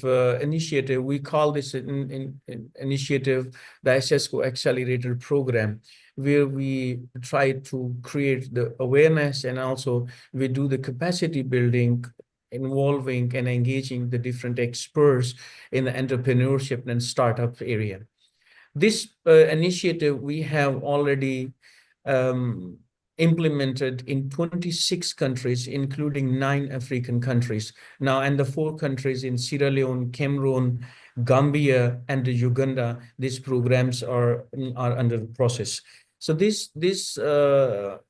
initiative. We call this initiative the ISESCO Accelerator Program, where we try to create the awareness, and also we do the capacity building, involving and engaging the different experts in the entrepreneurship and startup area. This initiative we have already implemented in 26 countries, including 9 African countries. Now, and the 4 countries in Sierra Leone, Cameroon, Gambia, and Uganda, these programs are under the process. So this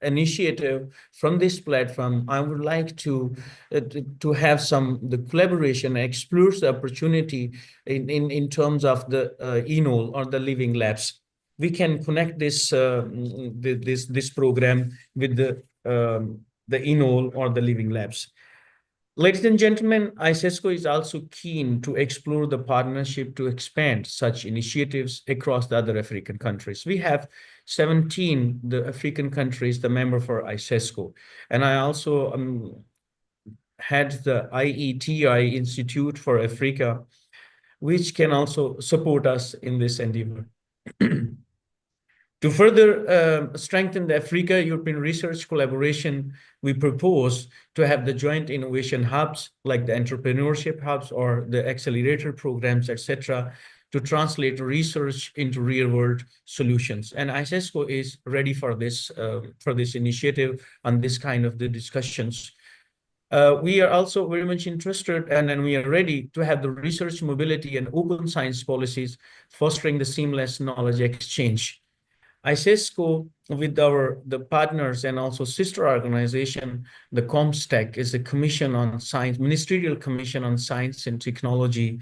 initiative from this platform, I would like to have the collaboration, explores the opportunity in terms of the ENOL or the living labs. We can connect this this program with the ENOL or the living labs. Ladies and gentlemen, ISESCO is also keen to explore the partnership to expand such initiatives across the other African countries. We have 17 the African countries, the member for ISESCO. And I also had the IETI Institute for Africa, which can also support us in this endeavor. To further strengthen the Africa-European research collaboration, we propose to have the joint innovation hubs, like the entrepreneurship hubs or the accelerator programs, etc., to translate research into real-world solutions. And ISESCO is ready for this initiative and this kind of the discussions. We are also very much interested, and we are ready to have the research mobility and open science policies, fostering the seamless knowledge exchange. ISESCO, with the partners and also sister organization, the COMSTEC is a commission on science, ministerial commission on science and technology,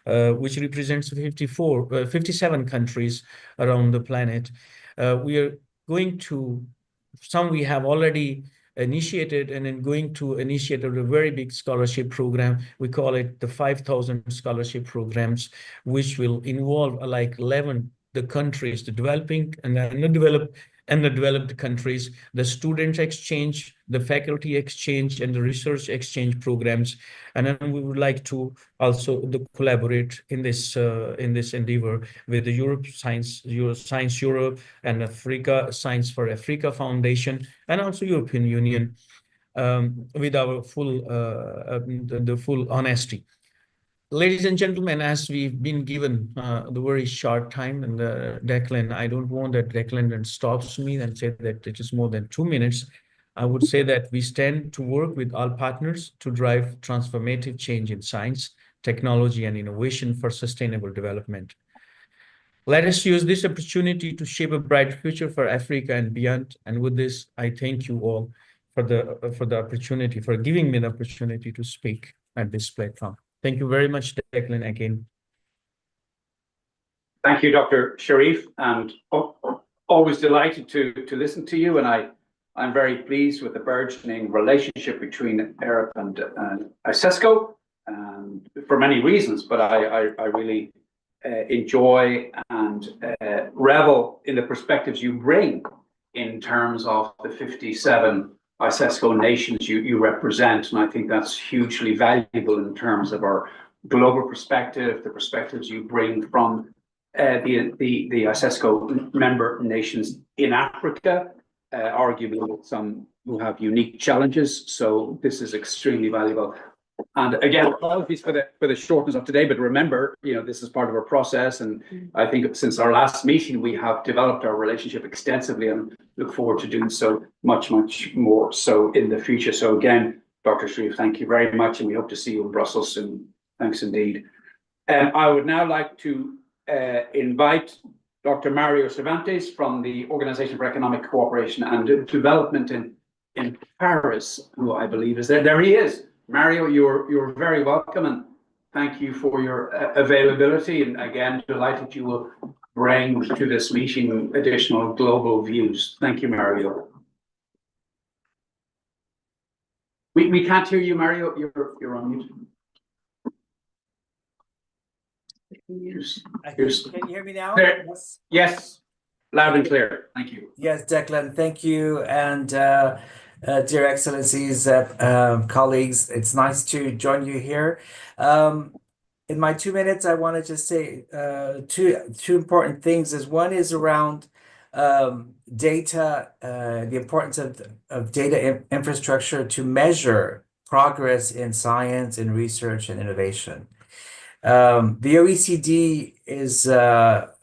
which represents 57 countries around the planet. We are going to, some we have already initiated, and then going to initiate a very big scholarship program. We call it the 5,000 scholarship programs, which will involve like 11 the countries, the developing and the developed countries, the student exchange, the faculty exchange, and the research exchange programs. And then we would like to also collaborate in this endeavor with the Science Europe and Africa Science for Africa Foundation, and also European Union, with our full honesty. Ladies and gentlemen, as we've been given the very short time, and Declan, I don't want that Declan stops me and say that it is more than 2 minutes. I would say that we stand to work with all partners to drive transformative change in science, technology, and innovation for sustainable development. Let us use this opportunity to shape a bright future for Africa and beyond. And with this, I thank you all for the opportunity, for giving me the opportunity to speak at this platform. Thank you very much, Declan, again. Thank you, Dr. Sharif, and always delighted to listen to you. And I'm very pleased with the burgeoning relationship between AERAP and ISESCO, for many reasons, but I really enjoy and revel in the perspectives you bring in terms of the 57 ISESCO nations you represent, and I think that's hugely valuable in terms of our global perspective, the perspectives you bring from the ISESCO member nations in Africa, arguably some who have unique challenges. So this is extremely valuable. And again, apologies for the shortness of today, but remember, this is part of our process. And I think since our last meeting, we have developed our relationship extensively and look forward to doing so much, much more so in the future. So again, Dr. Sharif, thank you very much. And we hope to see you in Brussels soon. Thanks indeed. I would now like to invite Dr. Mario Cervantes from the Organization for Economic Cooperation and Development in Paris, who I believe is there. There he is. Mario, you're very welcome, and thank you for your availability. And again, delighted you will bring to this meeting additional global views. Thank you, Mario. We can't hear you, Mario. You're on mute. Can you hear me now? Yes, loud and clear. Thank you. Yes, Declan, thank you. And dear Excellencies, colleagues, it's nice to join you here. in my 2 minutes, I want to just say two important things. One is around data, the importance of data infrastructure to measure progress in science and research and innovation. The OECD is a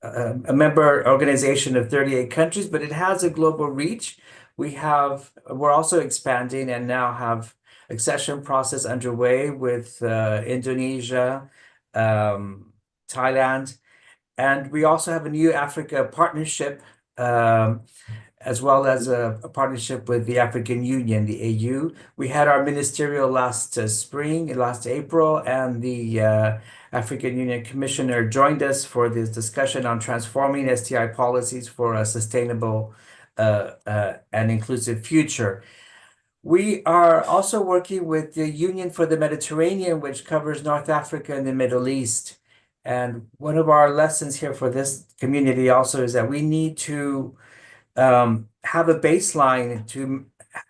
member organization of 38 countries, but it has a global reach. We're also expanding and now have accession process underway with Indonesia, Thailand, and we also have a new Africa partnership, as well as a partnership with the African Union, the AU. We had our ministerial last April, and the African Union Commissioner joined us for this discussion on transforming STI policies for a sustainable and inclusive future. We are also working with the Union for the Mediterranean, which covers North Africa and the Middle East. And one of our lessons here for this community also is that we need to have a baseline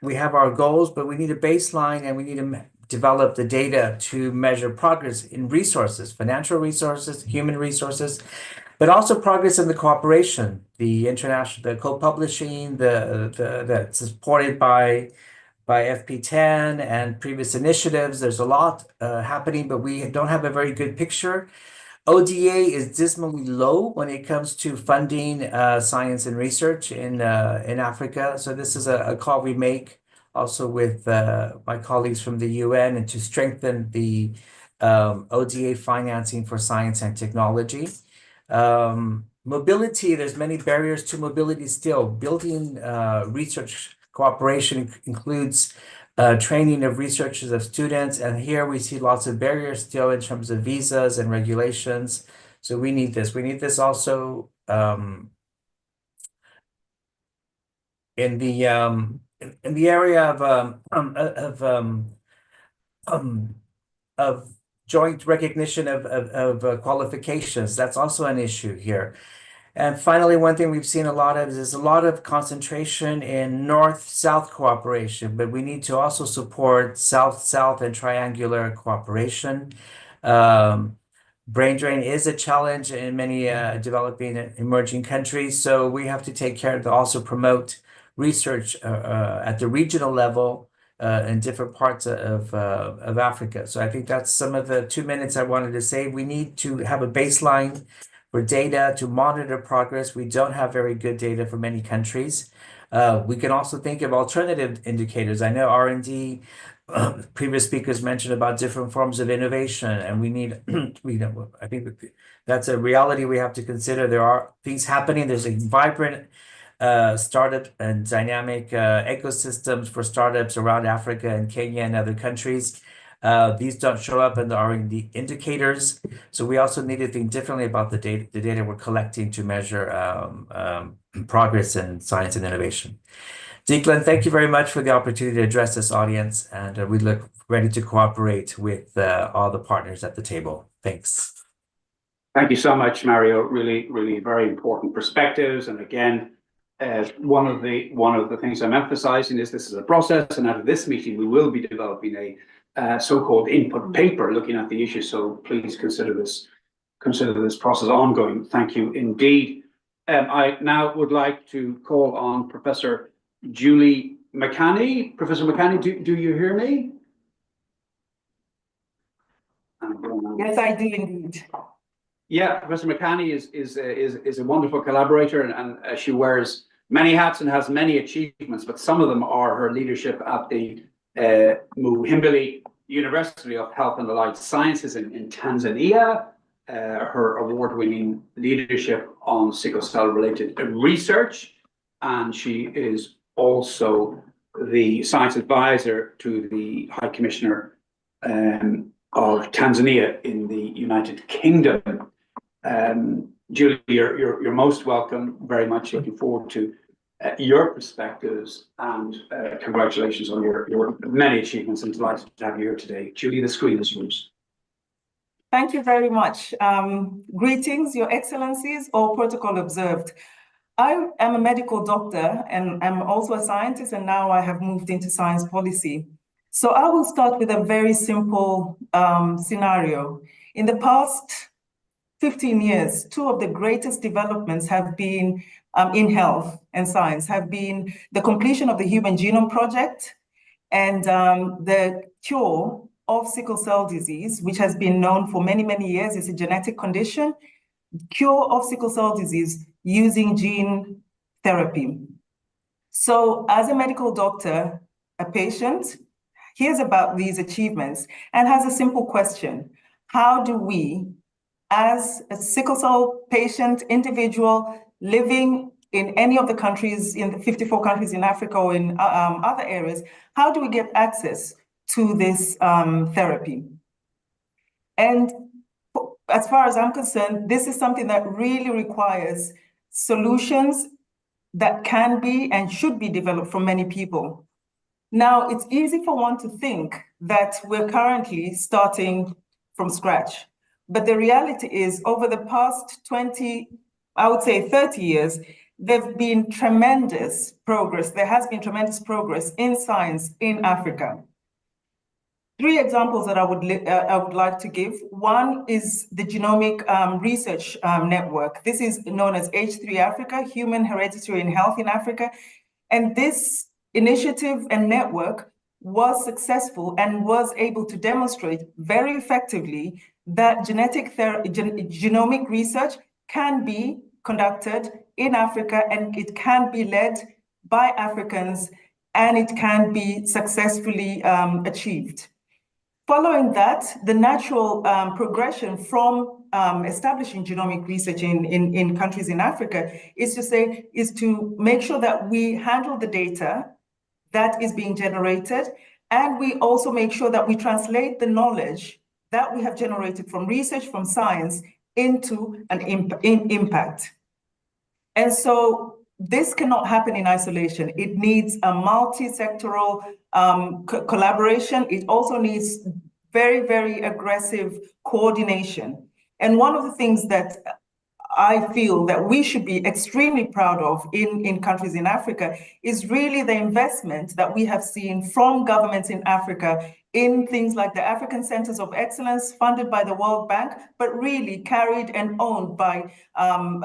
we have our goals, but we need a baseline and we need to develop the data to measure progress in resources, financial resources, human resources, but also progress in the cooperation, the co-publishing, that's supported by FP10 and previous initiatives. There's a lot happening, but we don't have a very good picture. ODA is dismally low when it comes to funding science and research in Africa. So this is a call we make also with my colleagues from the UN, and to strengthen the ODA financing for science and technology. Mobility, there's many barriers to mobility still. Building research cooperation includes training of researchers, of students, and here we see lots of barriers still in terms of visas and regulations. So we need this. We need this also in the area of joint recognition of qualifications. That's also an issue here. And finally, one thing we've seen a lot of is a lot of concentration in North-South cooperation, but we need to also support South-South and triangular cooperation. Brain drain is a challenge in many developing and emerging countries, so we have to take care to also promote research at the regional level in different parts of Africa. So I think that's some of the 2 minutes I wanted to say. We need to have a baseline for data to monitor progress. We don't have very good data for many countries. We can also think of alternative indicators. I know R&D, previous speakers mentioned about different forms of innovation, and we need, I think that's a reality we have to consider. There are things happening. There's a vibrant startup and dynamic ecosystems for startups around Africa and Kenya and other countries. These don't show up in the R&D indicators. So we also need to think differently about the data we're collecting to measure progress in science and innovation. Declan, thank you very much for the opportunity to address this audience, and we look ready to cooperate with all the partners at the table. Thanks. Thank you so much, Mario. Really, really very important perspectives. And again, one of the things I'm emphasizing is this is a process, and out of this meeting, we will be developing a so-called input paper looking at the issue. So please consider this process ongoing. Thank you indeed. I now would like to call on Professor Julie McCanny. Professor McCanny, do you hear me? Yes, I do indeed. Yeah, Professor McCanny is a wonderful collaborator, and she wears many hats and has many achievements, but some of them are her leadership at the Muhimbili University of Health and Allied Sciences in Tanzania, her award-winning leadership on sickle cell-related research, and she is also the science advisor to the High Commissioner of Tanzania in the United Kingdom. Julie, you're most welcome. Very much looking forward to your perspectives, and congratulations on your many achievements, and delighted to have you here today. Julie, the screen is yours. Thank you very much. Greetings, Your Excellencies, all protocol observed. I am a medical doctor, and I'm also a scientist, and now I have moved into science policy. So I will start with a very simple scenario. In the past 15 years, two of the greatest developments have been in health and science, have been the completion of the Human Genome Project and the cure of sickle cell disease, which has been known for many, many years. It's a genetic condition, cure of sickle cell disease using gene therapy. So as a medical doctor, a patient hears about these achievements and has a simple question. How do we, as a sickle cell patient individual living in any of the countries, in the 54 countries in Africa or in other areas, how do we get access to this therapy? And as far as I'm concerned, this is something that really requires solutions that can be and should be developed from many people. Now, it's easy for one to think that we're currently starting from scratch. But the reality is, over the past 20, I would say 30 years, there've been tremendous progress. There has been tremendous progress in science in Africa. Three examples that I would like to give. One is the Genomic Research Network. This is known as H3 Africa, Human Hereditary and Health in Africa. And this initiative and network was successful and was able to demonstrate very effectively that genomic research can be conducted in Africa, and it can be led by Africans, and it can be successfully achieved. Following that, the natural progression from establishing genomic research in countries in Africa is to make sure that we handle the data that is being generated, and we also make sure that we translate the knowledge that we have generated from research, from science, into an impact. And so this cannot happen in isolation. It needs a multi-sectoral collaboration. It also needs very, very aggressive coordination. And one of the things that I feel that we should be extremely proud of in countries in Africa is really the investment that we have seen from governments in Africa in things like the African Centers of Excellence funded by the World Bank, but really carried and owned by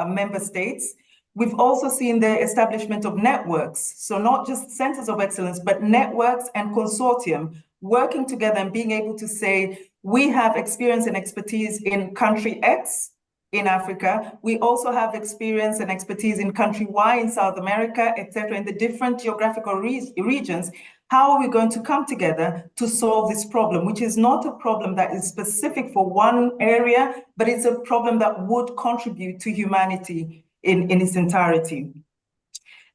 member states. We've also seen the establishment of networks, so not just centers of excellence, but networks and consortium working together and being able to say, we have experience and expertise in country X in Africa. We also have experience and expertise in country Y in South America, et cetera, in the different geographical regions. How are we going to come together to solve this problem, which is not a problem that is specific for one area, but it's a problem that would contribute to humanity in its entirety.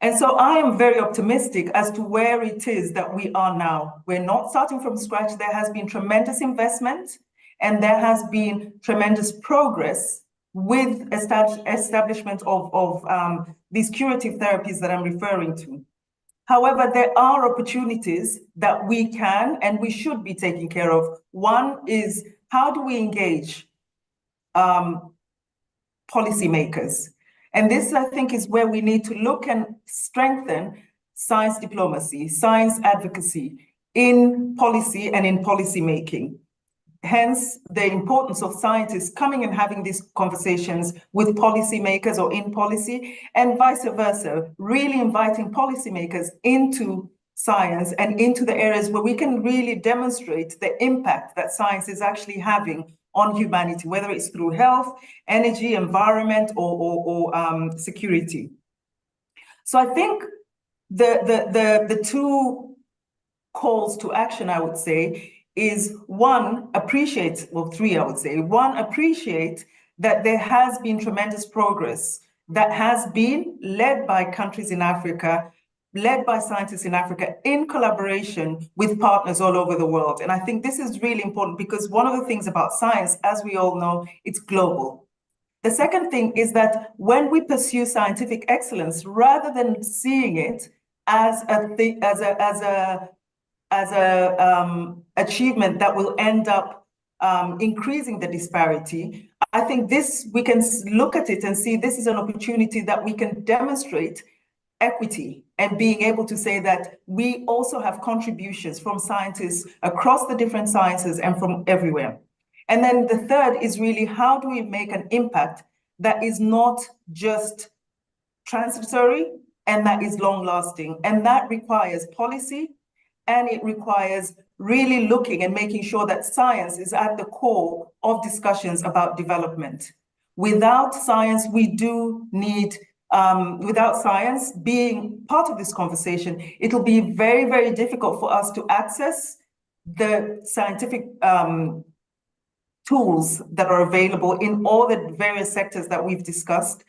And so I am very optimistic as to where it is that we are now. We're not starting from scratch. There has been tremendous investment and there has been tremendous progress with establishment of these curative therapies that I'm referring to. However, there are opportunities that we can and we should be taking care of. One is, how do we engage policymakers? And this, I think, is where we need to look and strengthen science diplomacy, science advocacy in policy and in policy making. Hence, the importance of scientists coming and having these conversations with policymakers or in policy, and vice versa, really inviting policymakers into science and into the areas where we can really demonstrate the impact that science is actually having on humanity, whether it's through health, energy, environment, or security. So I think the two calls to action, I would say, is one, appreciate, well, three, I would say. One, appreciate that there has been tremendous progress that has been led by countries in Africa, led by scientists in Africa in collaboration with partners all over the world. And I think this is really important because one of the things about science, as we all know, it's global. The second thing is that when we pursue scientific excellence, rather than seeing it as a achievement that will end up increasing the disparity, I think we can look at it and see this is an opportunity that we can demonstrate equity and being able to say that we also have contributions from scientists across the different sciences and from everywhere. And then the third is really, how do we make an impact that is not just transitory and that is long lasting? And that requires policy, and it requires really looking and making sure that science is at the core of discussions about development. Without science, we do need, without science being part of this conversation, it'll be very, very difficult for us to access the scientific tools that are available in all the various sectors that we've discussed.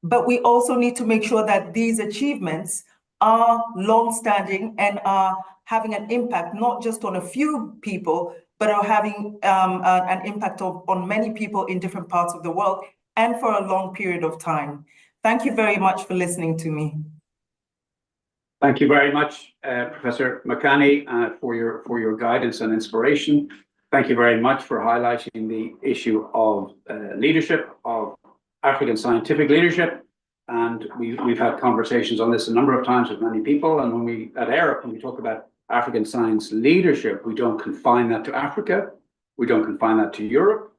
But we also need to make sure that these achievements are long-standing and are having an impact, not just on a few people, but are having an impact on many people in different parts of the world and for a long period of time. Thank you very much for listening to me. Thank you very much, Professor Makani, for your guidance and inspiration. Thank you very much for highlighting the issue of leadership, of African scientific leadership. And we've had conversations on this a number of times with many people. And when we, at AERAP, when we talk about African science leadership, we don't confine that to Africa. We don't confine that to Europe.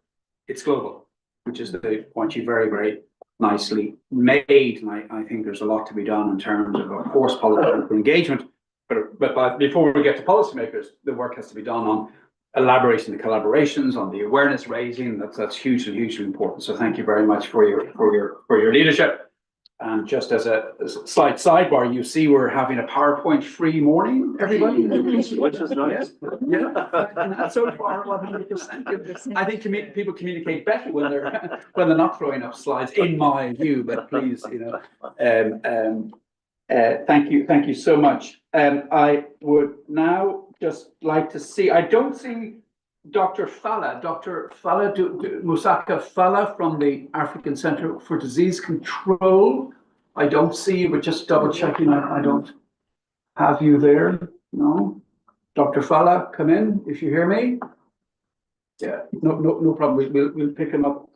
It's global, which is the point you very, very nicely made. And I think there's a lot to be done in terms of course, political engagement. But before we get to policymakers, the work has to be done on elaborating the collaborations, on the awareness raising. That's hugely, hugely important. So thank you very much for your leadership. And just as a slight sidebar, you see we're having a PowerPoint-free morning, everybody. Which is nice. Yeah, so far 100%. I think people communicate better when they're not throwing up slides, in my view. But please, thank you so much. I would now just like to see. I don't see Dr. Falla, Musaka Falla from the African Center for Disease Control. I don't see you, but just double checking. I don't have you there. No, Dr. Falla, come in if you hear me. Yeah, no problem. We'll pick him up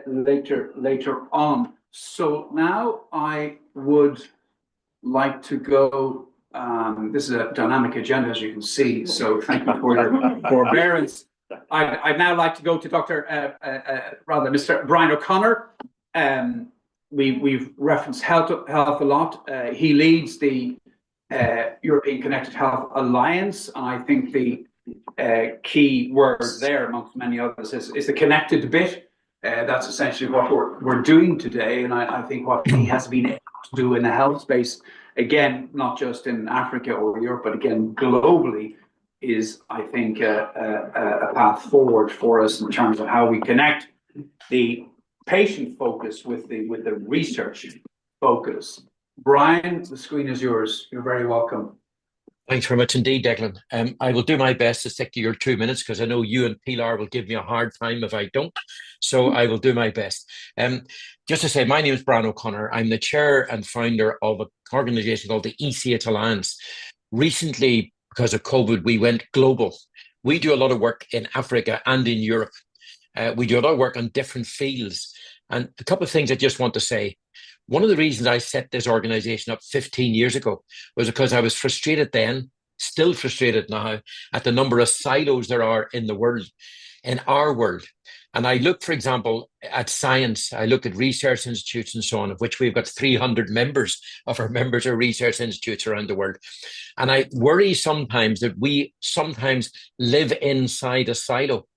later on. So now I would like to go. This is a dynamic agenda, as you can see. So thank you for your forbearance. I'd now like to go to Mr. Brian O'Connor. We've referenced health a lot. He leads the European Connected Health Alliance, and I think the key word there, amongst many others, is the connected bit. That's essentially what we're doing today, and I think what he has been able to do in the health space, again, not just in Africa or Europe, but again globally, is, I think, a path forward for us in terms of how we connect the patient focus with the research focus. Brian, the screen is yours. You're very welcome. Thanks very much indeed, Declan. I will do my best to stick to your 2 minutes, because I know you and Pilar will give me a hard time if I don't. So I will do my best. Just to say, my name is Brian O'Connor. I'm the chair and founder of an organization called the ECH Alliance. Recently, because of COVID, we went global. We do a lot of work in Africa and in Europe. We do a lot of work on different fields. And a couple of things I just want to say. One of the reasons I set this organization up 15 years ago was because I was frustrated then, still frustrated now, at the number of silos there are in the world, in our world. And I look, for example, at science. I look at research institutes and so on, of which we've got 300 members of our members are research institutes around the world. And I worry sometimes that we sometimes live inside a silo.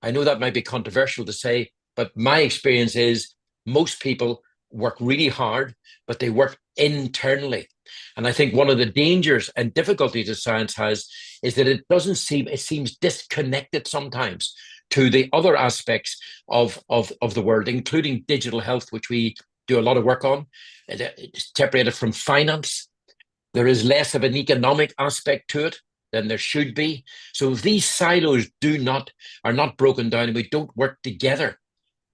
I know that might be controversial to say, but my experience is most people work really hard, but they work internally. And I think one of the dangers and difficulties that science has is that it seems disconnected sometimes to the other aspects of the world, including digital health, which we do a lot of work on. It's separated from finance. There is less of an economic aspect to it than there should be. So if these silos are not broken down and we don't work together.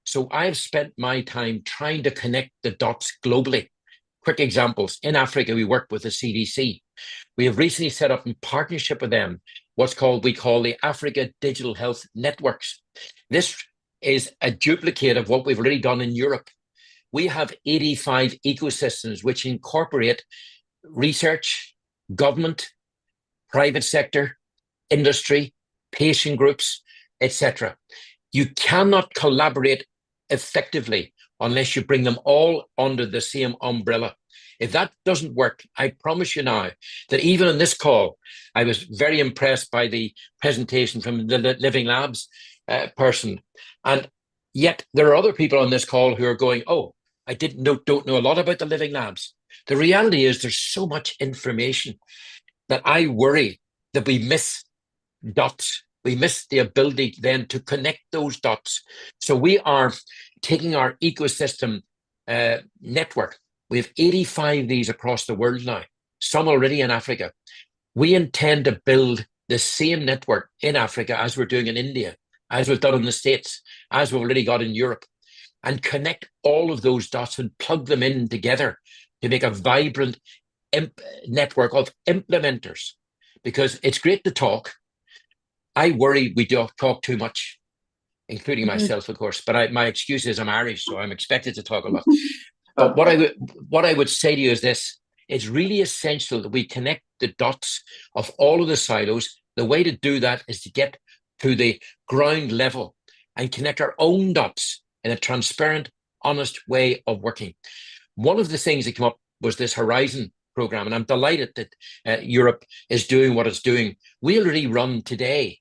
So I've spent my time trying to connect the dots globally. Quick examples. In Africa, we work with the CDC. We have recently set up in partnership with them we call the Africa Digital Health Networks. This is a duplicate of what we've already done in Europe. We have 85 ecosystems which incorporate research, government, private sector, industry, patient groups, etc. You cannot collaborate effectively unless you bring them all under the same umbrella. If that doesn't work, I promise you now that even on this call, I was very impressed by the presentation from the Living Labs person. And yet there are other people on this call who are going, oh, I don't know a lot about the Living Labs. The reality is there's so much information that I worry that we miss dots. We miss the ability then to connect those dots. So we are taking our ecosystem network. We have 85 of these across the world now, some already in Africa. We intend to build the same network in Africa as we're doing in India, as we've done in the States, as we've already got in Europe, and connect all of those dots and plug them in together to make a vibrant network of implementers. Because it's great to talk. I worry we don't talk too much, including myself, of course. But my excuse is I'm Irish, so I'm expected to talk a lot. But what I would say to you is this: it's really essential that we connect the dots of all of the silos. The way to do that is to get to the ground level and connect our own dots in a transparent, honest way of working. One of the things that came up was this Horizon program, and I'm delighted that Europe is doing what it's doing. We already run today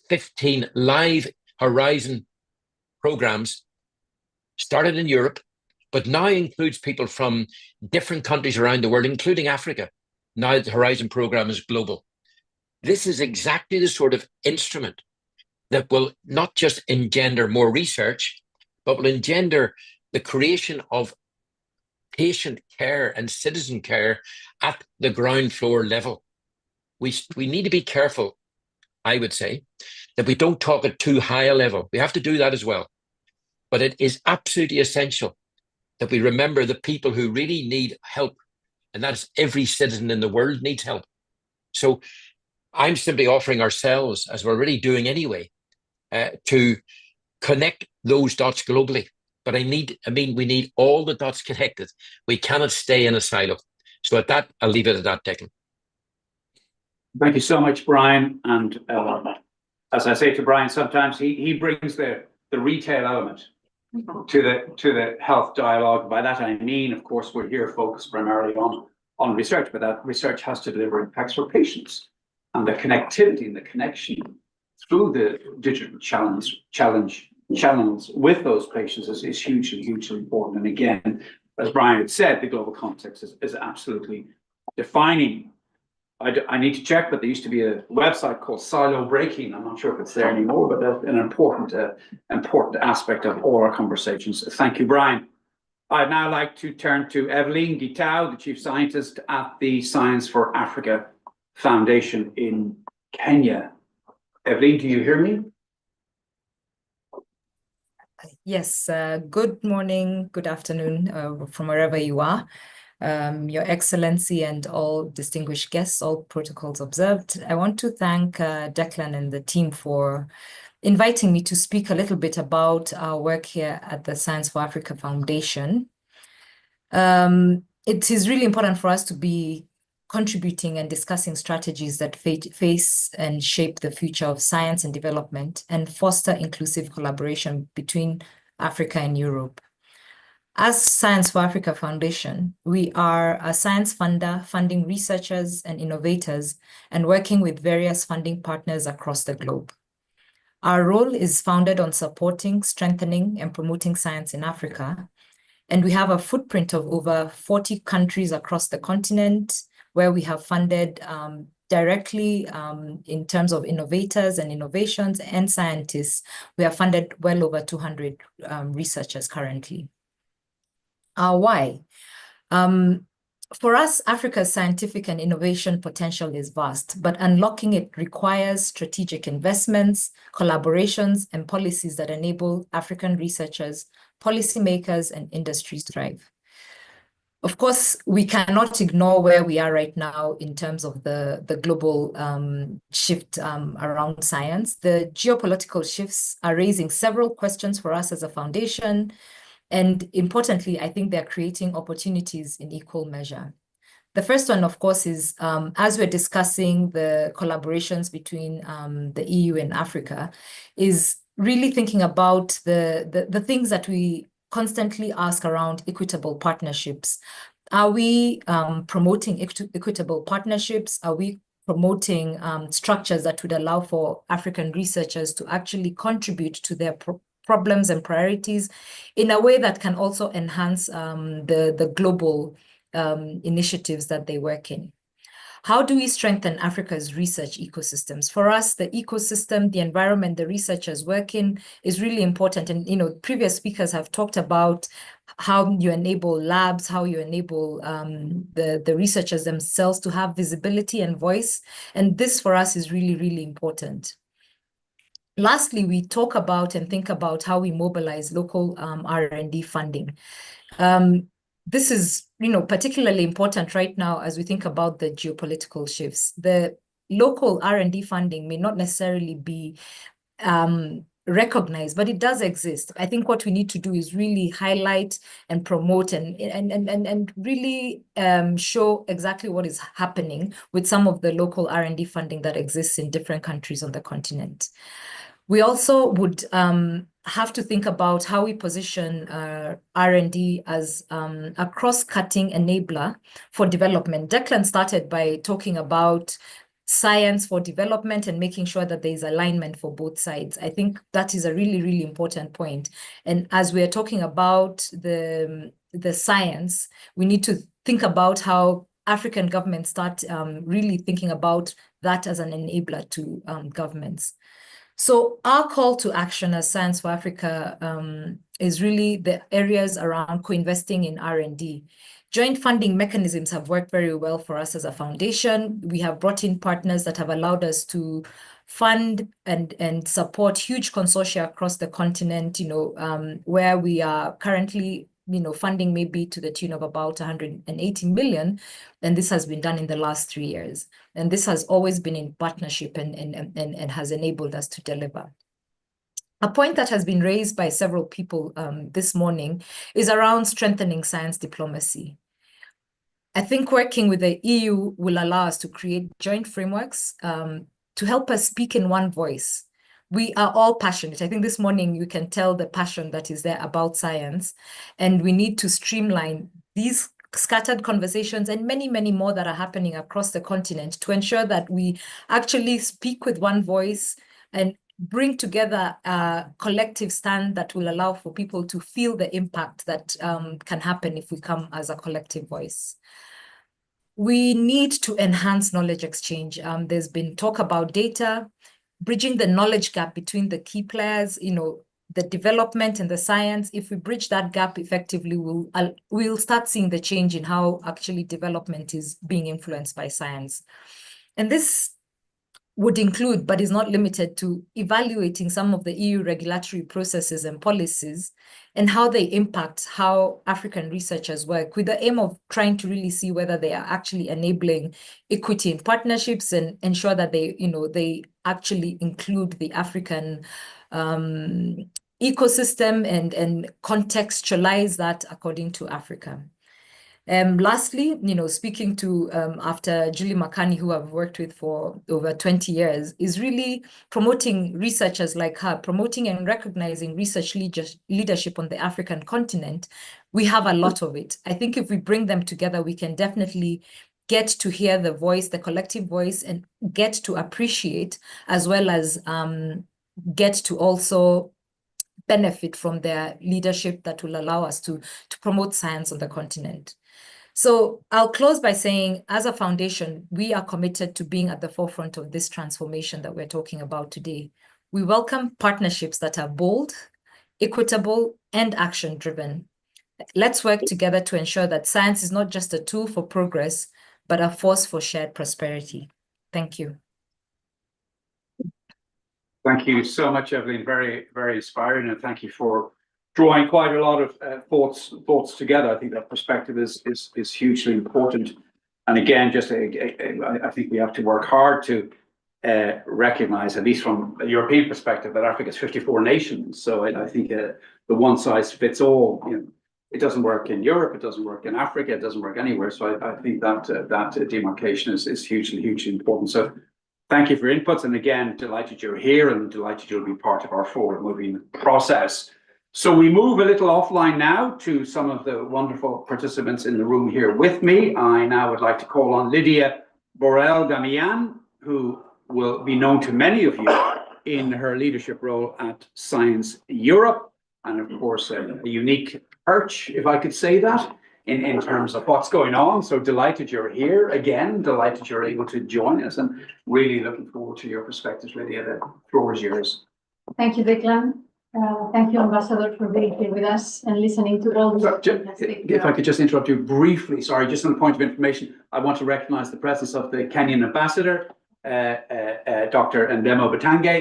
15 live Horizon programs, started in Europe, but now includes people from different countries around the world, including Africa. Now the Horizon program is global. This is exactly the sort of instrument that will not just engender more research, but will engender the creation of patient care and citizen care at the ground floor level. We need to be careful, I would say, that we don't talk at too high a level. We have to do that as well. But it is absolutely essential that we remember the people who really need help, and that's every citizen in the world needs help. So I'm simply offering ourselves, as we're already doing anyway, to connect those dots globally. But we need all the dots connected. We cannot stay in a silo. So at that, I'll leave it at that, Declan. Thank you so much, Brian. And as I say to Brian, sometimes he brings the retail element to the health dialogue. By that I mean, of course, we're here focused primarily on research, but that research has to deliver impacts for patients, and the connectivity and the connection through the digital channels with those patients is hugely important. And again, as Brian had said, the global context is absolutely defining. I need to check, but there used to be a website called Silo Breaking. I'm not sure if it's there anymore, but that's an important aspect of all our conversations. Thank you, Brian. I'd now like to turn to Evelyn Gitau, the Chief Scientist at the Science for Africa Foundation in Kenya. Evelyn, do you hear me? Yes, good morning, good afternoon from wherever you are. Your Excellency and all distinguished guests, all protocols observed. I want to thank Declan and the team for inviting me to speak a little bit about our work here at the Science for Africa Foundation. It is really important for us to be contributing and discussing strategies that face and shape the future of science and development and foster inclusive collaboration between Africa and Europe. As Science for Africa Foundation, we are a science funder funding researchers and innovators and working with various funding partners across the globe. Our role is founded on supporting, strengthening, and promoting science in Africa. And we have a footprint of over 40 countries across the continent where we have funded directly in terms of innovators and innovations and scientists. We have funded well over 200 researchers currently. Why? For us, Africa's scientific and innovation potential is vast, but unlocking it requires strategic investments, collaborations, and policies that enable African researchers, policymakers, and industries to thrive. Of course, we cannot ignore where we are right now in terms of the global shift around science. The geopolitical shifts are raising several questions for us as a foundation. And importantly, I think they're creating opportunities in equal measure. The first one, of course, is as we're discussing the collaborations between the EU and Africa, is really thinking about the things that we constantly ask around equitable partnerships. Are we promoting equitable partnerships? Are we promoting structures that would allow for African researchers to actually contribute to their problems and priorities in a way that can also enhance the global initiatives that they work in? How do we strengthen Africa's research ecosystems? For us, the ecosystem, the environment the researchers work in is really important. And, you know, previous speakers have talked about how you enable labs, how you enable the researchers themselves to have visibility and voice. And this for us is really, really important. Lastly, we talk about and think about how we mobilize local R&D funding. This is, you know, particularly important right now as we think about the geopolitical shifts. The local R&D funding may not necessarily be recognized, but it does exist. I think what we need to do is really highlight and promote and really show exactly what is happening with some of the local R&D funding that exists in different countries on the continent. We also would have to think about how we position R&D as a cross-cutting enabler for development. Declan started by talking about science for development and making sure that there is alignment for both sides. I think that is a really, really important point. And as we're talking about the science, we need to think about how African governments start really thinking about that as an enabler to governments. So our call to action as Science for Africa is really the areas around co-investing in R&D. Joint funding mechanisms have worked very well for us as a foundation. We have brought in partners that have allowed us to fund and support huge consortia across the continent, you know, where we are currently, you know, funding maybe to the tune of about 180 million. And this has been done in the last 3 years. And this has always been in partnership and has enabled us to deliver. A point that has been raised by several people this morning is around strengthening science diplomacy. I think working with the EU will allow us to create joint frameworks to help us speak in one voice. We are all passionate. I think this morning you can tell the passion that is there about science, and we need to streamline these scattered conversations and many, many more that are happening across the continent to ensure that we actually speak with one voice and bring together a collective stand that will allow for people to feel the impact that can happen if we come as a collective voice. We need to enhance knowledge exchange. There's been talk about data, bridging the knowledge gap between the key players, you know, the development and the science. If we bridge that gap effectively, we'll start seeing the change in how actually development is being influenced by science. And this would include, but is not limited to, evaluating some of the EU regulatory processes and policies and how they impact how African researchers work, with the aim of trying to really see whether they are actually enabling equity in partnerships and ensure that they, you know, they actually include the African ecosystem and contextualize that according to Africa. Lastly, you know, speaking to after Julie Makani, who I've worked with for over 20 years, is really promoting researchers like her, promoting and recognizing research leadership on the African continent. We have a lot of it. I think if we bring them together, we can definitely get to hear the voice, the collective voice, and get to appreciate, as well as get to also benefit from their leadership that will allow us to promote science on the continent. So I'll close by saying, as a foundation, we are committed to being at the forefront of this transformation that we're talking about today. We welcome partnerships that are bold, equitable, and action-driven. Let's work together to ensure that science is not just a tool for progress, but a force for shared prosperity. Thank you. Thank you so much, Evelyn. Very, very inspiring, and thank you for drawing quite a lot of thoughts together. I think that perspective is hugely important. And again, just I think we have to work hard to recognize, at least from a European perspective, that Africa is 54 nations. So I think the one size fits all, you know, it doesn't work in Europe, it doesn't work in Africa, it doesn't work anywhere. So I think that that demarcation is hugely important. So thank you for your inputs, and again, delighted you're here and delighted you'll be part of our forward-moving process. So we move a little offline now to some of the wonderful participants in the room here with me. I now would like to call on Lydia Borrell-Damian, who will be known to many of you in her leadership role at Science Europe, and of course a unique perch, if I could say that, in terms of what's going on. So delighted you're here again, delighted you're able to join us, and really looking forward to your perspectives, Lydia. The floor is yours. Thank you, Declan. Thank you, Ambassador, for being here with us and listening to all So, this. if I could just interrupt you briefly, sorry, just on a point of information, I want to recognize the presence of the Kenyan ambassador, Dr. Ndemo Batange.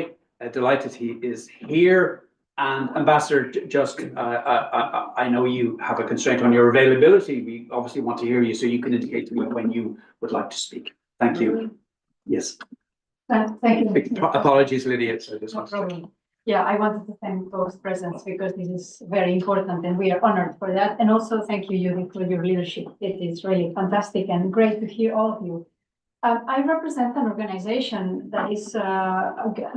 Delighted he is here. And Ambassador, just I know you have a constraint on your availability. We obviously want to hear you, so you can indicate to me when you would like to speak. Thank you. Yes. Thank you. Apologies, Lydia. So this No problem. Yeah, I wanted to thank both presents because this is very important and we are honored for that. And also thank you, Judy, for your leadership. It is really fantastic and great to hear all of you. I represent an organization that is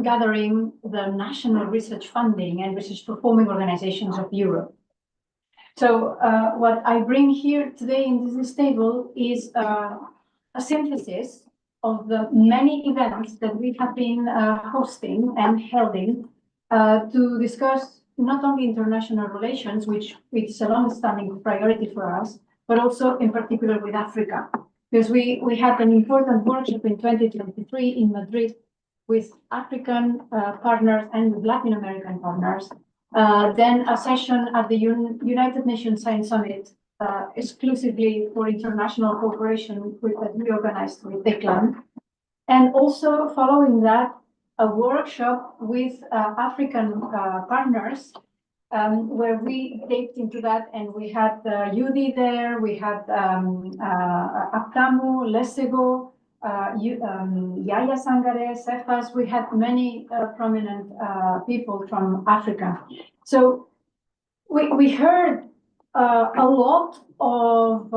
gathering the national research funding and research performing organizations of Europe. So what I bring here today in this table is a synthesis of the many events that we have been hosting and holding to discuss not only international relations, which is a long-standing priority for us, but also in particular with Africa. Because we had an important workshop in 2023 in Madrid with African partners and with Latin American partners. Then a session at the United Nations Science Summit exclusively for international cooperation that we organized with Declan. And also following that, a workshop with African partners where we dipped into that, and we had Yudi there, we had Akamu, Lesego, Yaya Sangare, Cephas, we had many prominent people from Africa. So we heard a lot of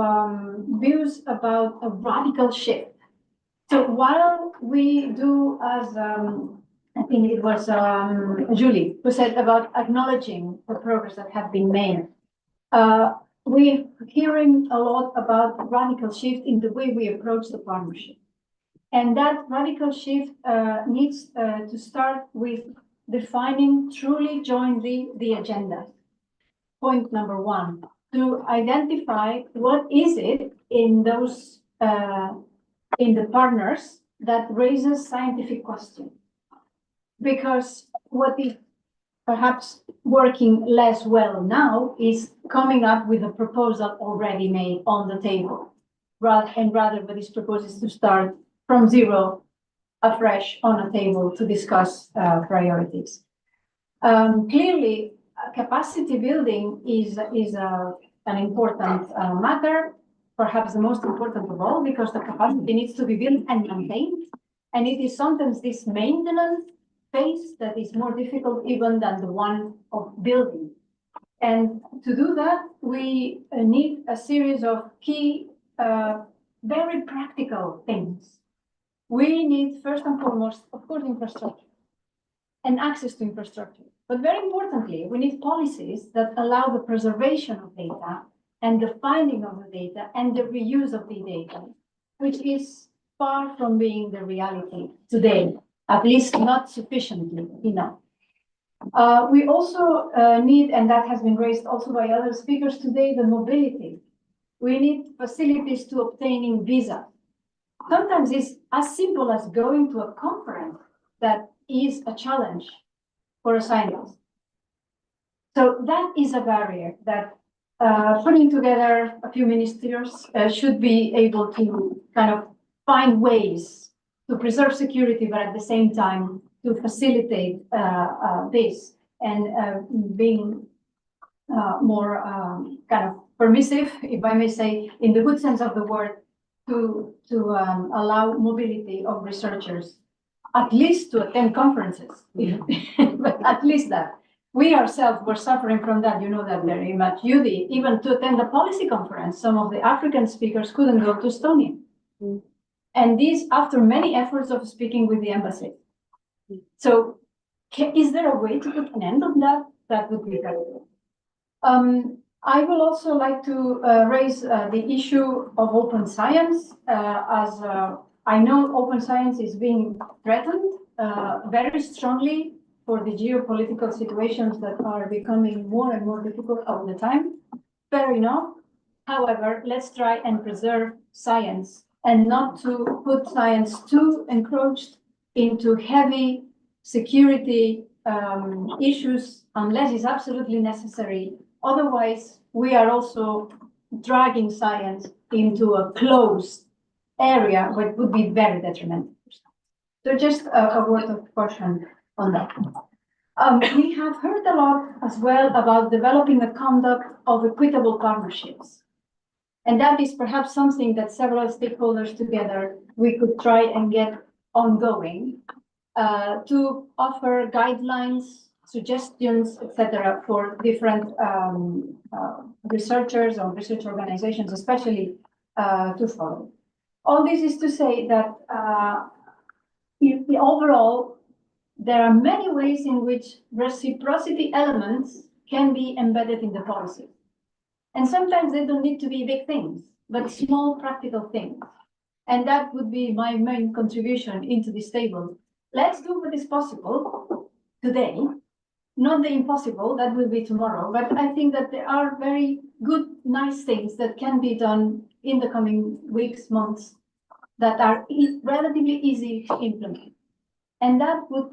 views about a radical shift. So while we do as, I think it was Julie who said about acknowledging the progress that have been made, we're hearing a lot about radical shift in the way we approach the partnership. And that radical shift needs to start with defining truly jointly the agenda. Point number one, to identify what is it in those in the partners that raises scientific questions. Because what is perhaps working less well now is coming up with a proposal already made on the table. Rather, what is proposed is to start from zero, afresh on a table to discuss priorities. Clearly, capacity building is an important matter. Perhaps the most important of all, because the capacity needs to be built and maintained. And it is sometimes this maintenance phase that is more difficult even than the one of building. And to do that, we need a series of key, very practical things. We need, first and foremost, of course, infrastructure and access to infrastructure. But very importantly, we need policies that allow the preservation of data and the finding of the data and the reuse of the data, which is far from being the reality today, at least not sufficiently enough. We also need, and that has been raised also by other speakers today, the mobility. We need facilities to obtaining visa. Sometimes it's as simple as going to a conference that is a challenge for a scientist. So that is a barrier that putting together a few ministers should be able to kind of find ways to preserve security, but at the same time to facilitate this and being more kind of permissive, if I may say, in the good sense of the word, to allow mobility of researchers, at least to attend conferences, but at least that. we ourselves were suffering from that. You know that very much. Judy, even to attend the policy conference, some of the African speakers couldn't go to Estonia. And this after many efforts of speaking with the embassy. So is there a way to put an end on that? That would be very good. I will also like to raise the issue of open science, as I know open science is being threatened very strongly for the geopolitical situations that are becoming more and more difficult all the time. Fair enough. However, let's try and preserve science and not to put science too encroached into heavy security issues unless it's absolutely necessary. Otherwise, we are also dragging science into a closed area, which would be very detrimental. So just a word of caution on that. We have heard a lot as well about developing the conduct of equitable partnerships. And that is perhaps something that several stakeholders together we could try and get ongoing to offer guidelines, suggestions, etc., for different researchers or research organizations, especially to follow. All this is to say that overall, there are many ways in which reciprocity elements can be embedded in the policy. And sometimes they don't need to be big things, but small practical things. And that would be my main contribution into this table. Let's do what is possible today, not the impossible, that will be tomorrow. But I think that there are very good, nice things that can be done in the coming weeks, months, that are relatively easy to implement. And that would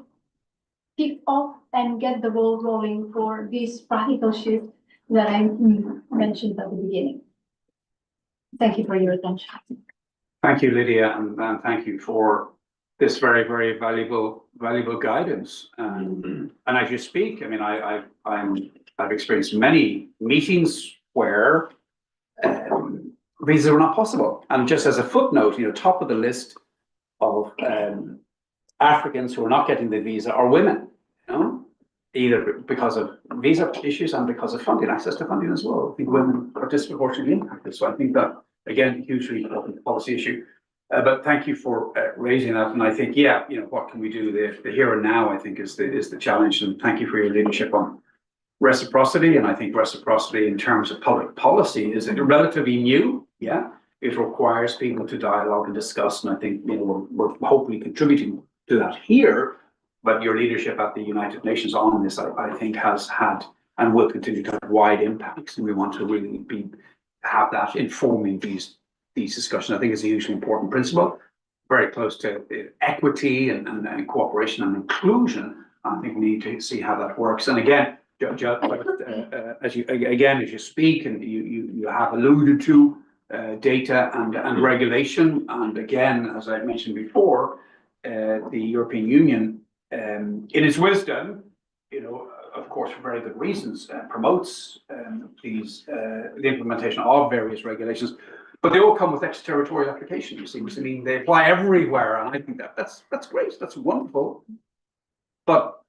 kick off and get the ball rolling for this practical shift that I mentioned at the beginning. Thank you for your attention. Thank you, Lydia, and thank you for this very, very valuable guidance. And as you speak, I mean, I've experienced many meetings where visas were not possible. And just as a footnote, top of the list of Africans who are not getting the visa are women, either because of visa issues and because of funding, access to funding as well. I think women are disproportionately impacted. So I think that, again, hugely important policy issue. But thank you for raising that. And I think, what can we do? The here and now, I think, is the challenge. And thank you for your leadership on reciprocity. And I think reciprocity in terms of public policy is relatively new. Yeah, it requires people to dialogue and discuss. And I think we're hopefully contributing to that here. But your leadership at the United Nations on this, I think, has had and will continue to have wide impacts. And we want to really have that informing these discussions. I think it's a hugely important principle, very close to equity and cooperation and inclusion. I think we need to see how that works. And again, as you speak, and you have alluded to data and regulation. And again, as I mentioned before, the European Union, in its wisdom, of course, for very good reasons, promotes the implementation of various regulations, but they all come with extraterritorial application. You see, I mean, they apply everywhere, and I think that's great, that's wonderful, but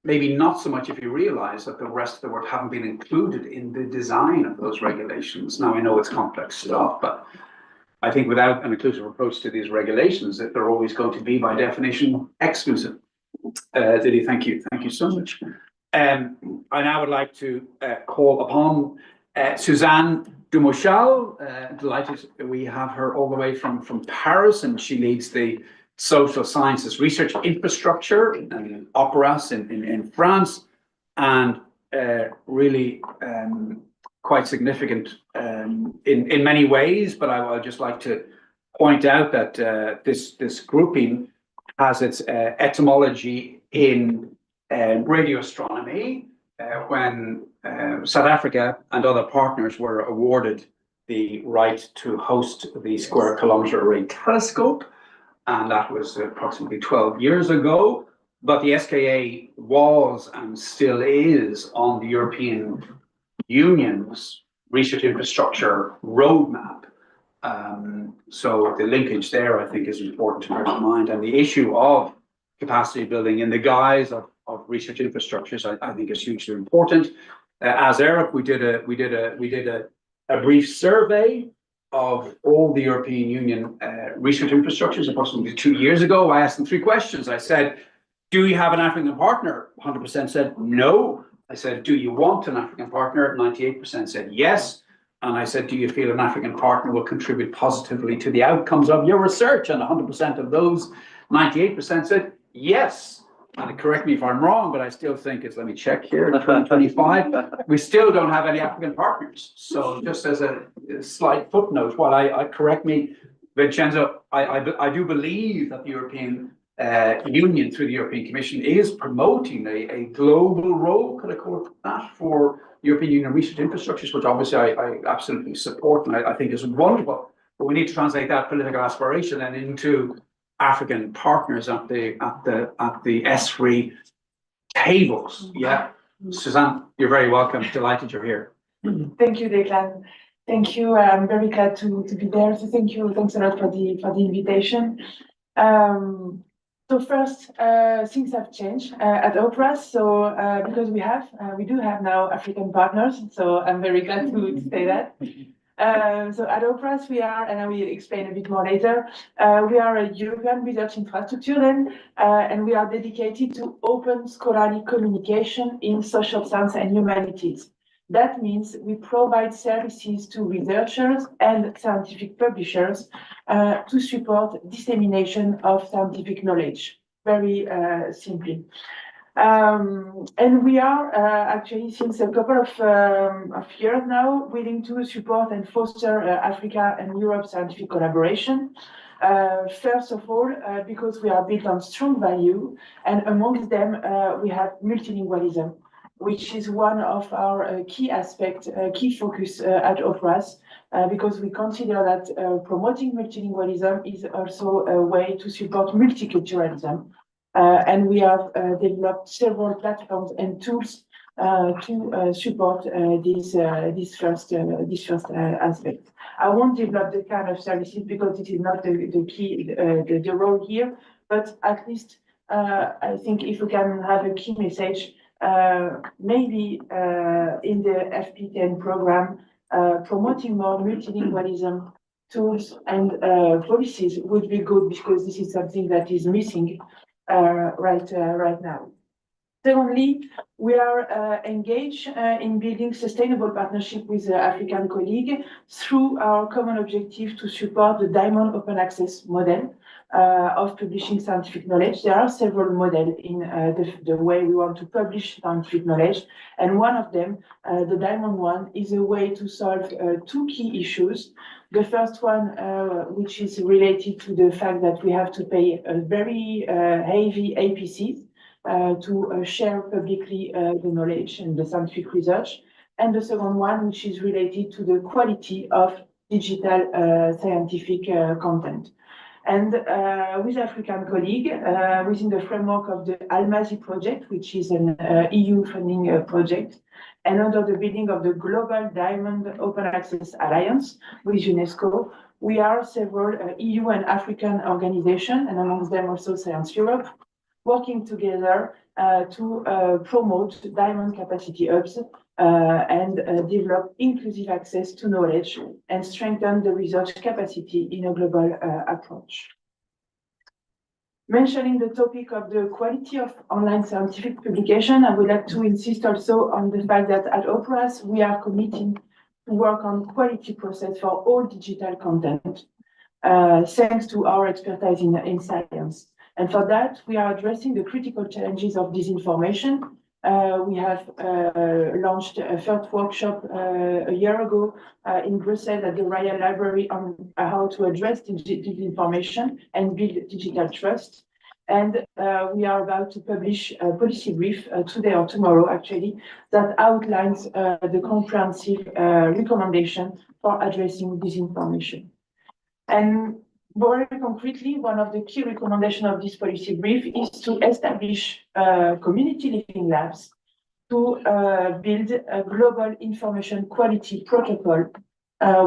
maybe not so much if you realize that the rest of the world haven't been included in the design of those regulations. Now, I know it's complex stuff, but I think without an inclusive approach to these regulations, that they're always going to be, by definition, exclusive. Didi, thank you so much. I now would like to call upon Suzanne Dumouchal. Delighted we have her all the way from Paris, and she leads the social sciences research infrastructure in Operas in France, and really quite significant in many ways. But I would just like to point out that this grouping has its etymology in radio astronomy, when South Africa and other partners were awarded the right to host the Square Kilometre Array telescope, and that was approximately 12 years ago. But the SKA was and still is on the European Union's research infrastructure roadmap. So the linkage there, I think, is important to bear in mind. And the issue of capacity building in the guise of research infrastructures, I think is hugely important. As AERAP, we did a brief survey of all the European Union research infrastructures approximately 2 years ago. I asked them 3 questions. I said, do you have an African partner? 100% said no. I said, do you want an African partner? 98% said yes. And I said, do you feel an African partner will contribute positively to the outcomes of your research? And 100% of those, 98% said yes. And correct me if I'm wrong, but I still think it's, let me check here, in 2025, we still don't have any African partners. So just as a slight footnote, while I correct me, Vincenzo, I do believe that the European Union, through the European Commission, is promoting a global role, could I call it that, for European Union research infrastructures, which obviously I absolutely support and I think is wonderful. But we need to translate that political aspiration and into African partners at the S3 tables. Yeah, Suzanne, you're very welcome. Delighted you're here. Thank you, Declan. Thank you. I'm very glad to be there. So thank you. Thanks a lot for the invitation. So first, things have changed at OPRAS. So because we do have now African partners. So I'm very glad to say that. So at OPRAS, we are, and I will explain a bit more later, we are a European research infrastructure then, and we are dedicated to open scholarly communication in social science and humanities. That means we provide services to researchers and scientific publishers to support dissemination of scientific knowledge, very simply. And we are actually since a couple of years now willing to support and foster Africa and Europe scientific collaboration. First of all, because we are built on strong value, and amongst them we have multilingualism, which is one of our key aspects, key focus at OPRAS, because we consider that promoting multilingualism is also a way to support multiculturalism. And we have developed several platforms and tools to support this first aspect. I won't develop the kind of services because it is not the key, the role here, but at least I think if we can have a key message, maybe in the FP10 program, promoting more multilingualism tools and policies would be good, because this is something that is missing right now. Secondly, we are engaged in building sustainable partnership with African colleagues through our common objective to support the Diamond Open Access model of publishing scientific knowledge. There are several models in the way we want to publish scientific knowledge, and one of them, the Diamond one, is a way to solve 2 key issues. The first one, which is related to the fact that we have to pay a very heavy APCs to share publicly the knowledge and the scientific research. And the second one, which is related to the quality of digital scientific content. And with African colleague, within the framework of the Almazy project, which is an EU funding project, and under the building of the Global Diamond Open Access Alliance with UNESCO, we are several EU and African organizations, and amongst them also Science Europe, working together to promote diamond capacity hubs and develop inclusive access to knowledge and strengthen the research capacity in a global approach. Mentioning the topic of the quality of online scientific publication, I would like to insist also on the fact that at OPRAS, we are committing to work on quality process for all digital content, thanks to our expertise in science. And for that, we are addressing the critical challenges of disinformation. We have launched a first workshop a year ago in Brussels at the Royal Library on how to address disinformation and build digital trust. And we are about to publish a policy brief today or tomorrow, actually, that outlines the comprehensive recommendation for addressing disinformation. And very concretely, one of the key recommendations of this policy brief is to establish community living labs to build a global information quality protocol,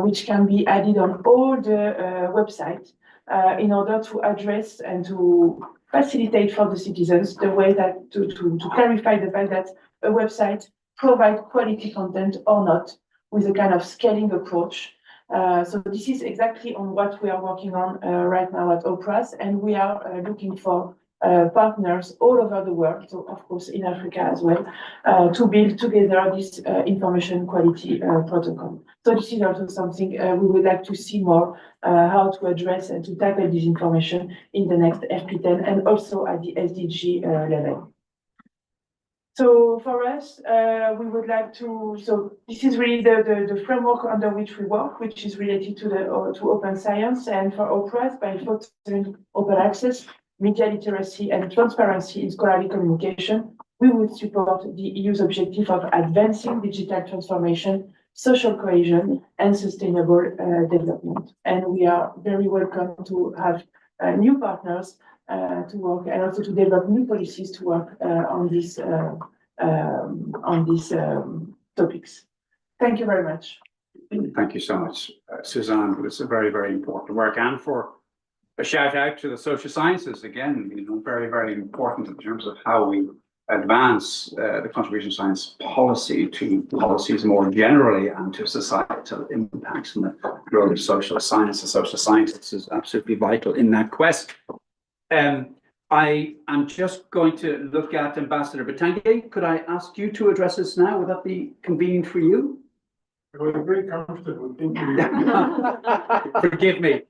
which can be added on all the websites in order to address and to facilitate for the citizens the way that to clarify the fact that a website provide quality content or not with a kind of scaling approach. So this is exactly on what we are working on right now at OPRAS, and we are looking for partners all over the world, so of course in Africa as well, to build together this information quality protocol. So this is also something we would like to see more, how to address and to tackle this information in the next FP10 and also at the SDG level. So for us, we would like to, so this is really the framework under which we work, which is related to to open science, and for OPRAS, by fostering open access, media literacy and transparency in scholarly communication, we would support the EU's objective of advancing digital transformation, social cohesion, and sustainable development. And we are very welcome to have new partners to work and also to develop new policies to work on these topics. Thank you very much. Thank you so much, Suzanne, for this very, very important work, and for a shout out to the social sciences again. Very, very important in terms of how we advance the contribution of science policy to policies more generally and to societal impacts. And the role of social science and social scientists is absolutely vital in that quest. I am just going to look at Ambassador Batangue. Could I ask you to address us now? Would that be convenient for you? It was very comfortable. Thank you. Forgive me.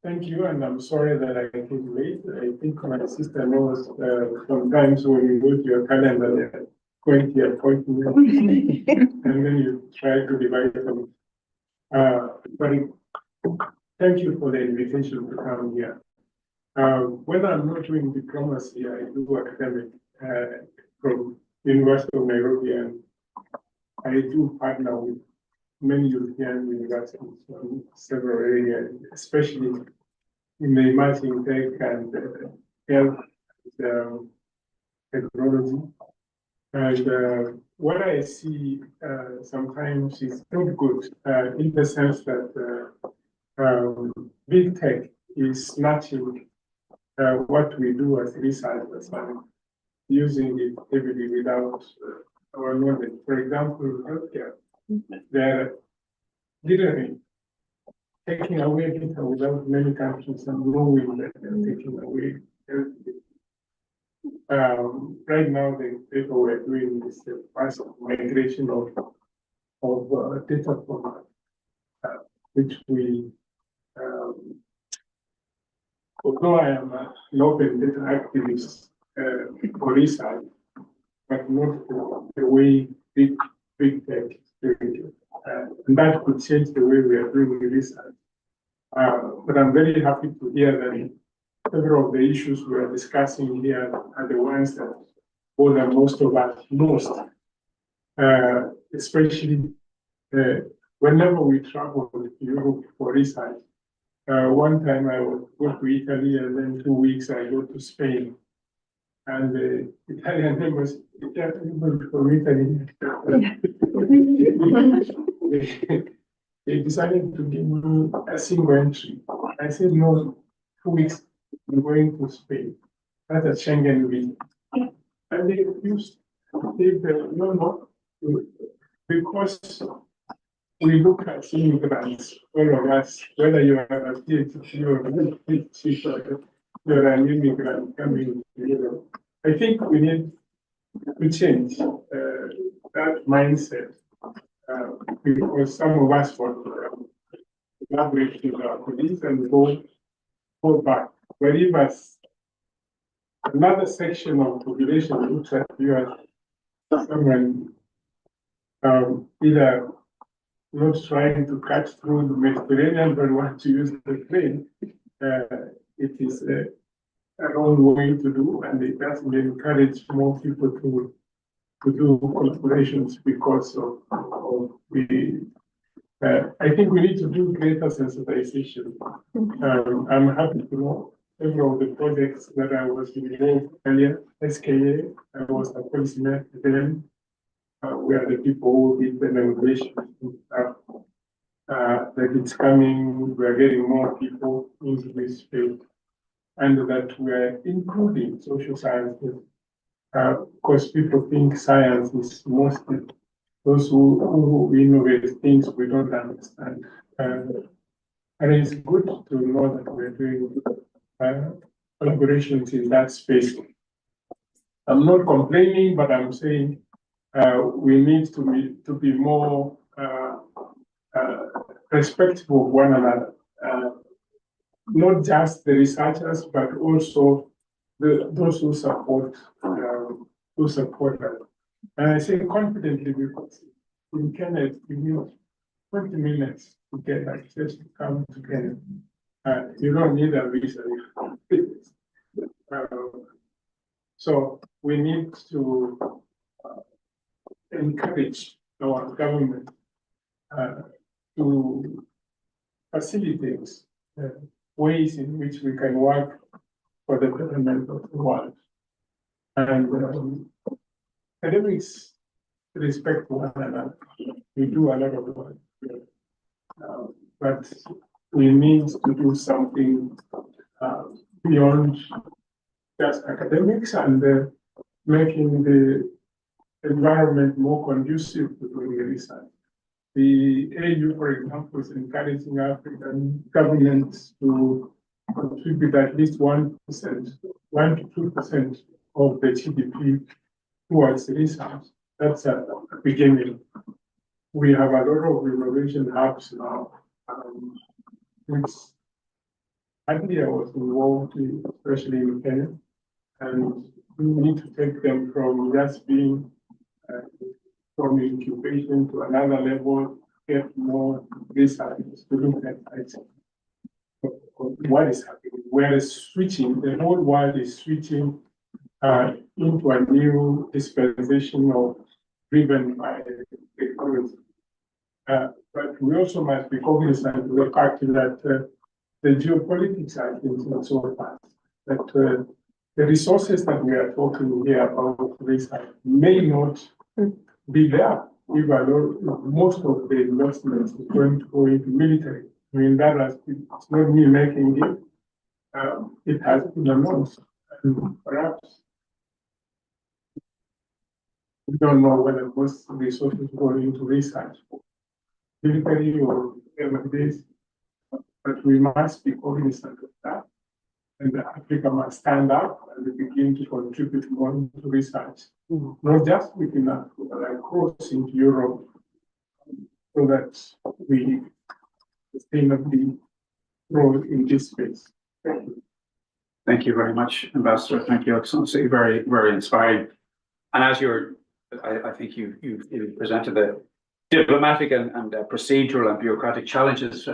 Thank you, and I'm sorry that I came late. I think my sister knows sometimes when you go to your calendar, there are 20 appointments, and then you try to divide them. But thank you for the invitation to come here. Whether I'm not doing diplomacy, I do academic from University of Nairobi, and I do partner with many European universities in several areas, especially in the emerging tech and health technology. And what I see sometimes is not good in the sense that big tech is snatching what we do as researchers and using it heavily without our knowledge. For example, healthcare, they're literally taking away data without many countries and knowing that they're taking away healthcare. Right now, the paper we're doing is the fast migration of data format, which we, although I am an open data activist for research, but not the way big tech is doing it. And that could change the way we are doing research. But I'm very happy to hear that several of the issues we are discussing here are the ones that bother most of us most, especially whenever we travel to Europe for research. One time I would go to Italy, and then 2 weeks I go to Spain. And the Italian members, from Italy, they decided to give me a single entry. I said, no, 2 weeks, I'm going to Spain. That's a Schengen visa. And they refused. They said, no, because we look at immigrants, all of us, whether you are a PhD or a you're an immigrant coming to Europe. I think we need to change that mindset because some of us want to collaborate with our police and go back. But if as another section of population looks at you as someone either not trying to cut through the Mediterranean but want to use the plane, it is a wrong way to do, and it doesn't encourage more people to do collaborations because of the. I think we need to do greater sensitization. I'm happy to know several of the projects that I was involved earlier. SKA, I was a policymaker then. We are the people who did the negotiations and stuff. that it's coming, we're getting more people into this field, and that we're including social sciences. Because people think science is mostly those who innovate things we don't understand. And it's good to know that we're doing collaborations in that space. I'm not complaining, but I'm saying we need to be more respectful of one another. Not just the researchers, but also those who support us. And I say confidently because in Kenya, you need 20 minutes to get access to come to Kenya. You don't need a visa. So we need to encourage our government to facilitate ways in which we can work for the betterment of the world. And academics respect one another. We do a lot of work, but we need to do something beyond just academics and making the environment more conducive to doing research. The AU, for example, is encouraging African governments to contribute at least 1%, 1 to 2% of the GDP towards research. That's a beginning. We have a lot of innovation hubs now, which earlier was involved in, especially in Kenya, and we need to take them from just being from incubation to another level, get more researchers to look at what is happening. Where is switching, the whole world is switching into a new dispensation of driven by technology. But we also must be cognizant of the fact that the geopolitics are changing so fast that the resources that we are talking here about research may not be there. Most of the investments is going to go into military. I mean, it's not me making it. It has been announced, and perhaps we don't know whether most resources go into research, military or whatever it is, but we must be cognizant of that. And Africa must stand up and begin to contribute more into research, not just within Africa, but across into Europe, so that we sustainably grow in this space. Thank you. Thank you very much, Ambassador. Thank you, Excellency. Very, very inspiring. And as I think you presented the diplomatic and procedural and bureaucratic challenges,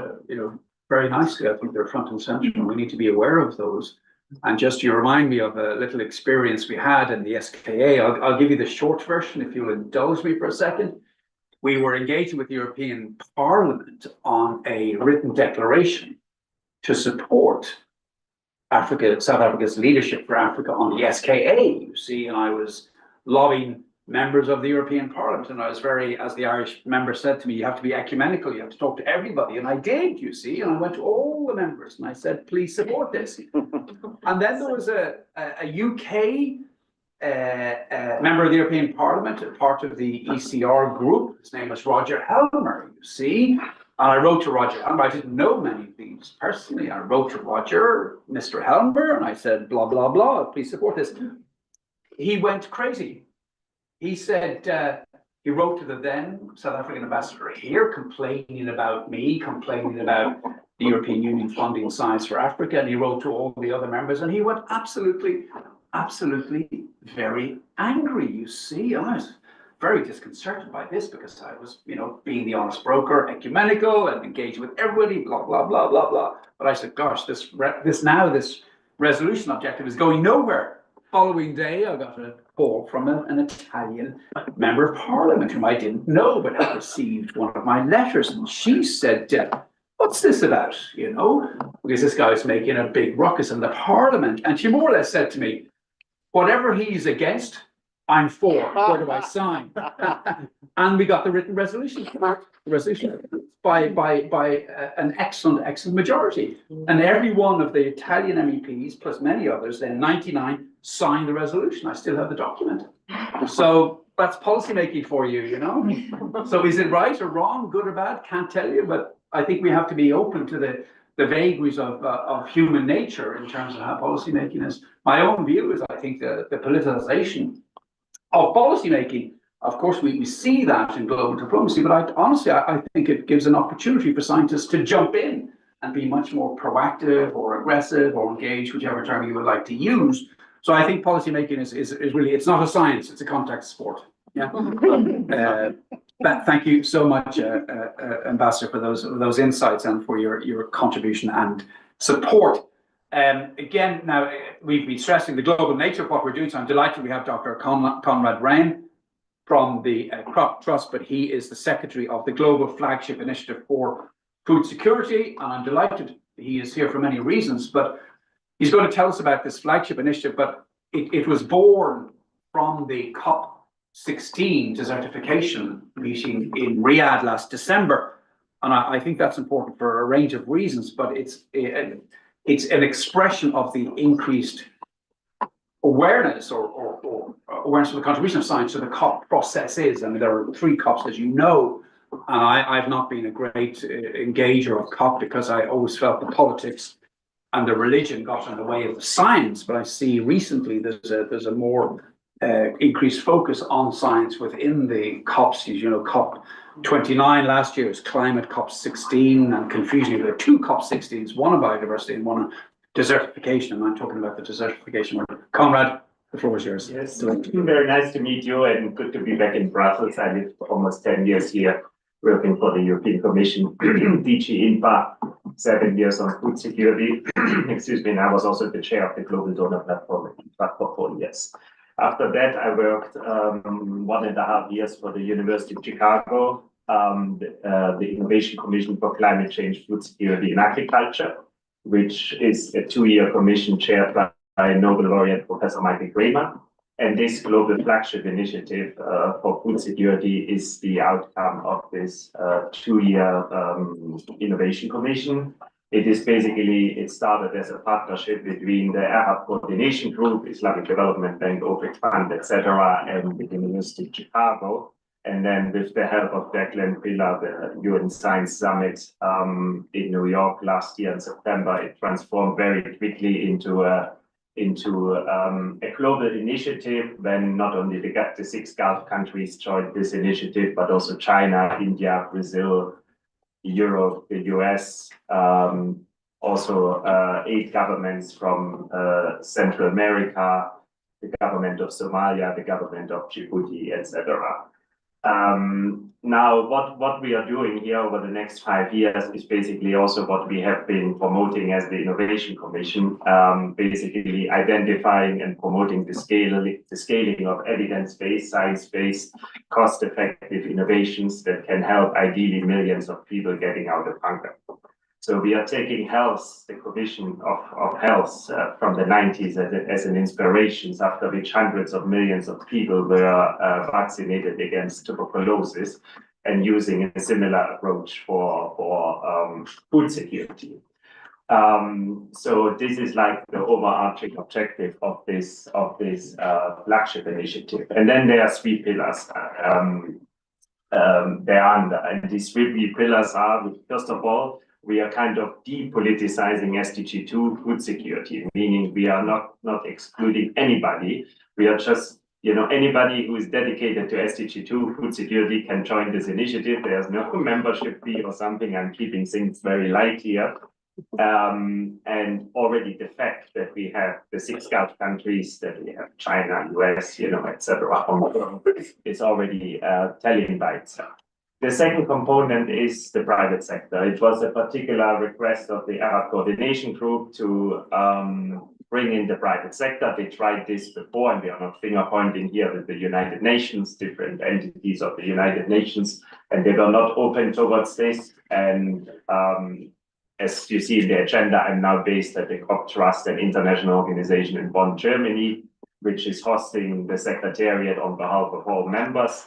very nicely. I think they're front and center, and we need to be aware of those. And just you remind me of a little experience we had in the SKA. I'll give you the short version if you'll indulge me for a second. We were engaging with the European Parliament on a written declaration to support South Africa's leadership for Africa on the SKA, you see, and I was lobbying members of the European Parliament, and I was as the Irish member said to me, you have to be ecumenical, you have to talk to everybody, and I did, you see, and I went to all the members, and I said, please support this. And then there was a UK member of the European Parliament, a part of the ECR group, his name was Roger Helmer, you see, and I wrote to Roger Helmer. I didn't know many of these personally. I wrote to Roger, Mr. Helmer, and I said, blah, blah, blah, please support this. He went crazy. He said, he wrote to the then South African ambassador here, complaining about me, complaining about the European Union funding science for Africa, and he wrote to all the other members, and he went absolutely very angry, you see. I was very disconcerted by this because I was, being the honest broker, ecumenical and engaged with everybody, blah, blah, blah, blah, blah. But I said, gosh, this resolution objective is going nowhere. Following day, I got a call from an Italian member of parliament whom I didn't know, but had received one of my letters. And she said, what's this about? Because this guy's making a big ruckus in the parliament. And she more or less said to me, whatever he's against, I'm for. Where do I sign? And we got the written resolution. By an excellent majority. And every one of the Italian MEPs, plus many others, then 99, signed the resolution. I still have the document. So that's policymaking for you, you know? So is it right or wrong, good or bad? Can't tell you, but I think we have to be open to the vagaries of human nature in terms of how policymaking is. My own view is I think the politicization of policymaking, of course, we see that in global diplomacy, but I think it gives an opportunity for scientists to jump in and be much more proactive or aggressive or engaged, whichever term you would like to use. So I think policymaking is really, it's not a science, it's a contact sport. Yeah. Thank you so much, Ambassador, for those insights and for your contribution and support. Again, now we've been stressing the global nature of what we're doing, so I'm delighted we have Dr. Conrad Rein from the Crop Trust, but he is the Secretary of the Global Flagship Initiative for Food Security, and I'm delighted he is here for many reasons, but he's going to tell us about this flagship initiative, but it was born from the COP16 desertification meeting in Riyadh last December, and I think that's important for a range of reasons, but it's an expression of the increased awareness or awareness of the contribution of science to the COP process is. I mean, there are 3 COPs, as you know, and I've not been a great engager of COP because I always felt the politics and the religion got in the way of the science. But I see recently there's a more increased focus on science within the COPs. You know, COP 29 last year was climate, COP 16, and confusingly there are 2 COP 16s, one on biodiversity and one on desertification, and I'm talking about the desertification. Conrad, the floor is yours. Yes, very nice to meet you and good to be back in Brussels. I lived almost 10 years here working for the European Commission, DG INPA, 7 years on food security. Excuse me, and I was also the chair of the Global Donor Platform for 4 years. After that, I worked 1.5 years for the University of Chicago, the Innovation Commission for Climate Change, Food Security and Agriculture, which is a 2-year commission chaired by Nobel laureate Professor Michael Kramer. And this global flagship initiative for food security is the outcome of this 2-year innovation commission. It started as a partnership between the AERAP coordination group, Islamic Development Bank, OPEC Fund, etc., and the University of Chicago. And then with the help of Declan Pillar, the UN Science Summit in New York last year in September, it transformed very quickly into a global initiative when not only the 6 Gulf countries joined this initiative, but also China, India, Brazil, Europe, the US, also 8 governments from Central America, the government of Somalia, the government of Djibouti, etc. Now, what we are doing here over the next 5 years is basically also what we have been promoting as the Innovation Commission, basically identifying and promoting the scaling of evidence-based, science-based, cost-effective innovations that can help ideally millions of people getting out of hunger. So we are taking health, the provision of health from the 90s as an inspiration, after which hundreds of millions of people were vaccinated against tuberculosis, and using a similar approach for food security. So this is like the overarching objective of this flagship initiative. And then there are 3 pillars. And these 3 pillars are, first of all, we are kind of depoliticizing SDG2 food security, meaning we are not excluding anybody. We are just, anybody who is dedicated to SDG2 food security can join this initiative. There's no membership fee or something. I'm keeping things very light here. And already the fact that we have the 6 Gulf countries, that we have China, US, etc., is already telling by itself. The second component is the private sector. It was a particular request of the AERAP coordination group to bring in the private sector. They tried this before, and we are not finger pointing here with the United Nations, different entities of the United Nations, and they were not open towards this. And as you see in the agenda, I'm now based at the Crop Trust, an international organization in Bonn, Germany. which is hosting the secretariat on behalf of all members.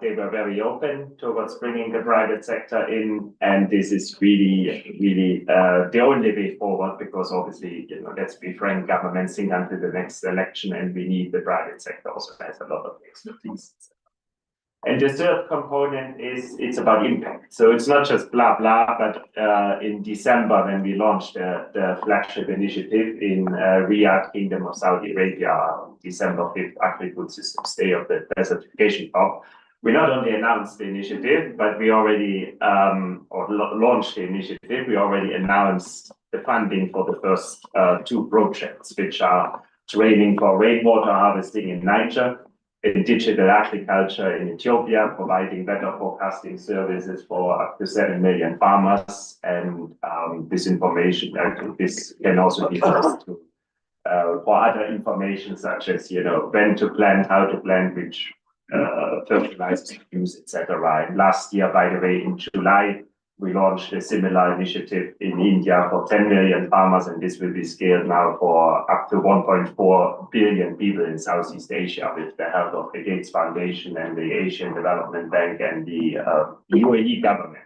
They were very open towards bringing the private sector in, and this is really the only way forward, because obviously, let's be frank, governments think until the next election, and we need the private sector also has a lot of expertise. And the third component is it's about impact. So it's not just blah, blah, but in December, when we launched the flagship initiative in Riyadh, Kingdom of Saudi Arabia, December 5th, Agri-Food Systems Day of the Desertification COP, we not only announced the initiative, but we already launched the initiative. We already announced the funding for the first 2 projects, which are training for rainwater harvesting in Niger, in digital agriculture in Ethiopia, providing better forecasting services for up to 7 million farmers. And this information, this can also be used to, for other information such as, when to plant, how to plant, which fertilizers to use, etc. And last year, by the way, in July, we launched a similar initiative in India for 10 million farmers, and this will be scaled now for up to 1.4 billion people in Southeast Asia with the help of the Gates Foundation and the Asian Development Bank and the UAE government.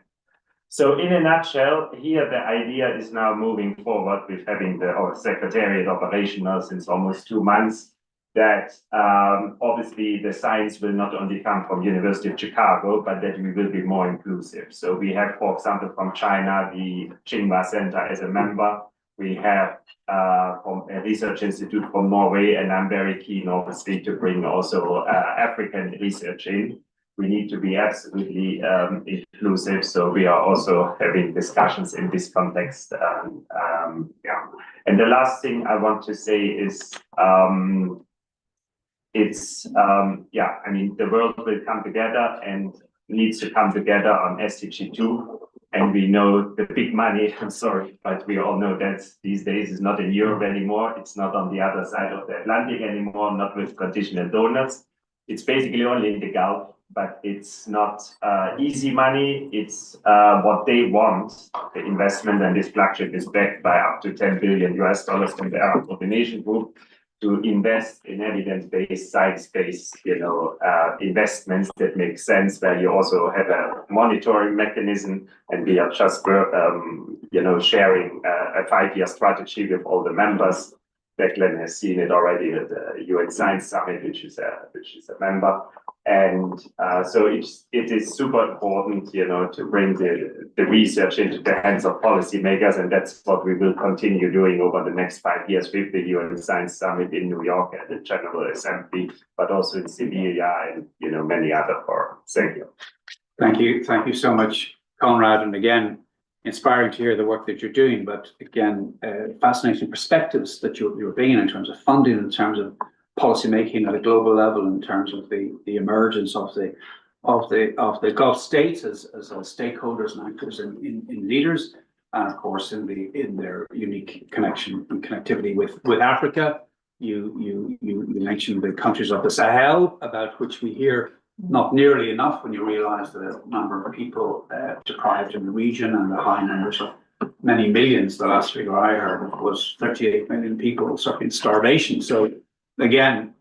So in a nutshell, here the idea is now moving forward with having our secretariat operational since almost 2 months, that obviously the science will not only come from University of Chicago, but that we will be more inclusive. So we have, for example, from China, the Tsinghua Center as a member. We have from a research institute from Norway, and I'm very keen, obviously, to bring also African research in. We need to be absolutely inclusive. So we are also having discussions in this context. And the last thing I want to say is, the world will come together and needs to come together on SDG 2. And we know the big money, I'm sorry, but we all know that these days is not in Europe anymore. It's not on the other side of the Atlantic anymore, not with traditional donors. It's basically only in the Gulf, but it's not easy money. It's what they want, the investment, and this flagship is backed by up to $10 billion from the Arab Coordination Group, to invest in evidence-based, science-based, investments that make sense, where you also have a monitoring mechanism, and we are just, sharing a 5-year strategy with all the members. Declan has seen it already at the UN Science Summit, which is a member. And so it is super important, to bring the research into the hands of policymakers, and that's what we will continue doing over the next 5 years with the UN Science Summit in New York at the General Assembly, but also in Sevilla and many other forums. Thank you. Thank you so much, Conrad, and again, inspiring to hear the work that you're doing. But again, fascinating perspectives that you're bringing in terms of funding, in terms of policy making at a global level, in terms of the emergence of the Gulf states as stakeholders and actors in leaders, and of course in their unique connection and connectivity with Africa. You mentioned the countries of the Sahel, about which we hear not nearly enough when you realize the number of people deprived in the region, and the high numbers of many millions. The last figure I heard was 38 million people suffering starvation. So again,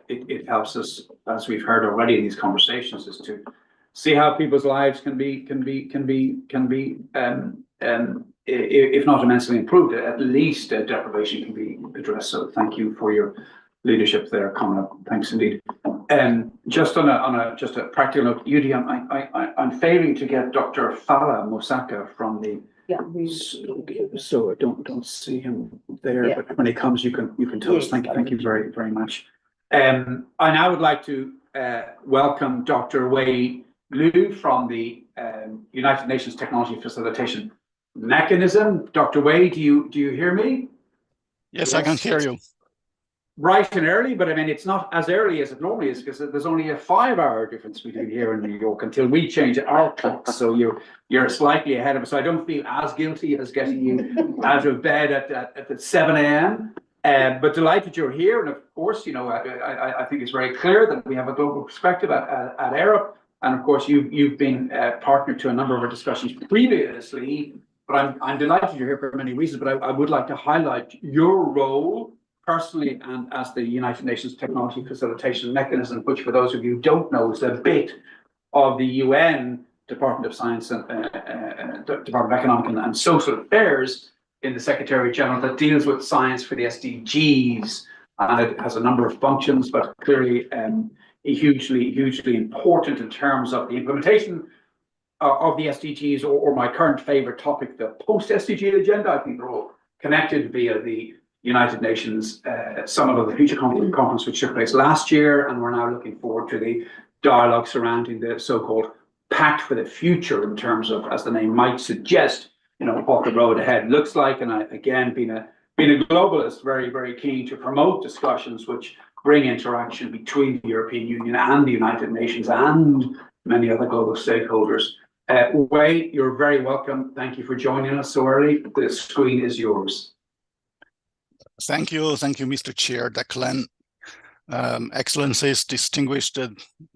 it helps us, as we've heard already in these conversations, is to see how people's lives can be if not immensely improved, at least deprivation can be addressed. So thank you for your leadership there, Conrad. Thanks indeed. Just on a practical note, Yudi, I'm failing to get Dr. Fala Mosaka from the. Yeah. So I don't see him there, yeah. But when he comes, you can tell us. Thank you very, very much. I now would like to welcome Dr. Wei Liu from the United Nations Technology Facilitation Mechanism. Dr. Wei, do you hear me? Yes, I can hear you. Bright and early, but I mean, it's not as early as it normally is, because there's only a 5-hour difference between here and New York until we change our clocks. So you're slightly ahead of us. So I don't feel as guilty as getting you out of bed at 7 a.m. But delighted you're here. And of course, I think it's very clear that we have a global perspective at AERAP. And of course, you've been partner to a number of our discussions previously. But I'm delighted you're here for many reasons. But I would like to highlight your role personally and as the United Nations Technology Facilitation Mechanism, which for those of you who don't know is a bit of the UN Department of Science and Department of Economic and Social Affairs in the Secretary General that deals with science for the SDGs. And it has a number of functions, but clearly hugely important in terms of the implementation of the SDGs, or my current favorite topic, the post-SDG agenda. I think they're all connected via the United Nations Summit of the Future Conference, which took place last year, and we're now looking forward to the dialogue surrounding the so-called Pact for the Future, in terms of, as the name might suggest, what the road ahead looks like. And I, again, being a globalist, very keen to promote discussions which bring interaction between the European Union and the United Nations and many other global stakeholders. Wei, you're very welcome. Thank you for joining us so early. The screen is yours. Thank you, Mr. Chair, Declan. Excellencies, distinguished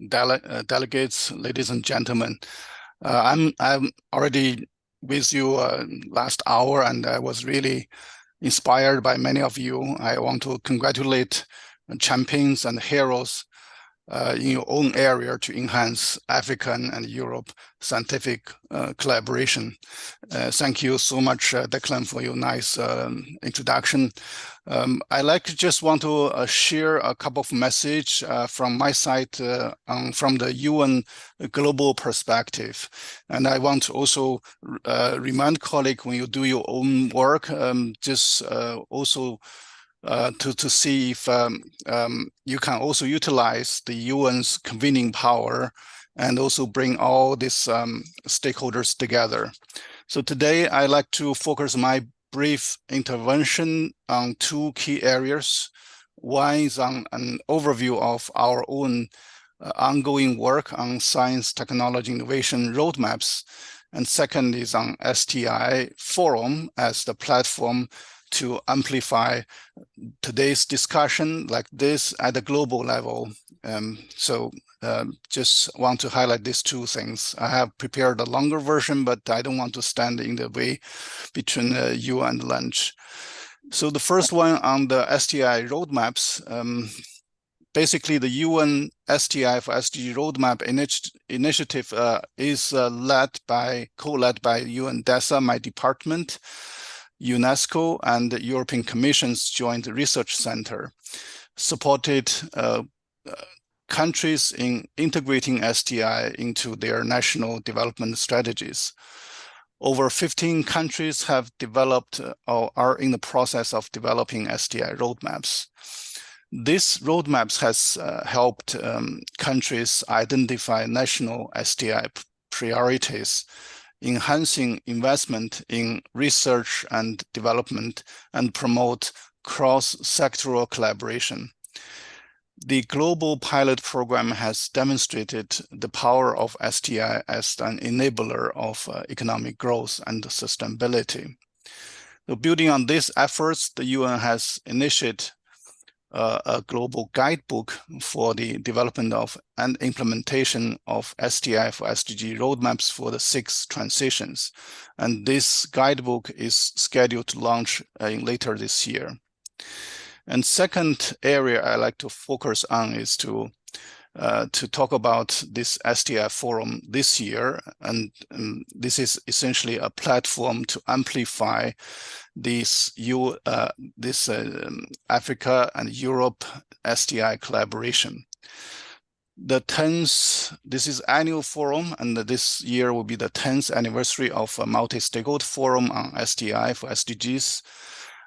delegates, ladies and gentlemen. I'm already with you last hour, and I was really inspired by many of you. I want to congratulate champions and heroes in your own area to enhance African and Europe scientific collaboration. Thank you so much, Declan, for your nice introduction. I just want to share a couple of messages from my side from the UN global perspective. And I want to also remind colleagues, when you do your own work, just also to see if you can also utilize the UN's convening power and also bring all these stakeholders together. So today I'd like to focus my brief intervention on two key areas. One is on an overview of our own ongoing work on science, technology, innovation roadmaps. And second is on STI Forum as the platform to amplify today's discussion like this at a global level. Just want to highlight these two things. I have prepared a longer version, but I don't want to stand in the way between you and lunch. So the first one on the STI roadmaps, basically the UN STI for SDG roadmap initiative is co-led by UN DESA, my department, UNESCO, and the European Commission's Joint Research Center, supported countries in integrating STI into their national development strategies. Over 15 countries have developed or are in the process of developing STI roadmaps. These roadmaps has helped countries identify national STI priorities, enhancing investment in research and development, and promote cross-sectoral collaboration. The global pilot program has demonstrated the power of STI as an enabler of economic growth and sustainability. So building on these efforts, the UN has initiated a global guidebook for the development of and implementation of STI for SDG roadmaps for the 6 transitions. And this guidebook is scheduled to launch later this year. And second area I like to focus on is to talk about this STI forum this year. And this is essentially a platform to amplify this Africa and Europe STI collaboration. This is annual forum, and this year will be the 10th anniversary of a multi-stakeholder forum on STI for SDGs.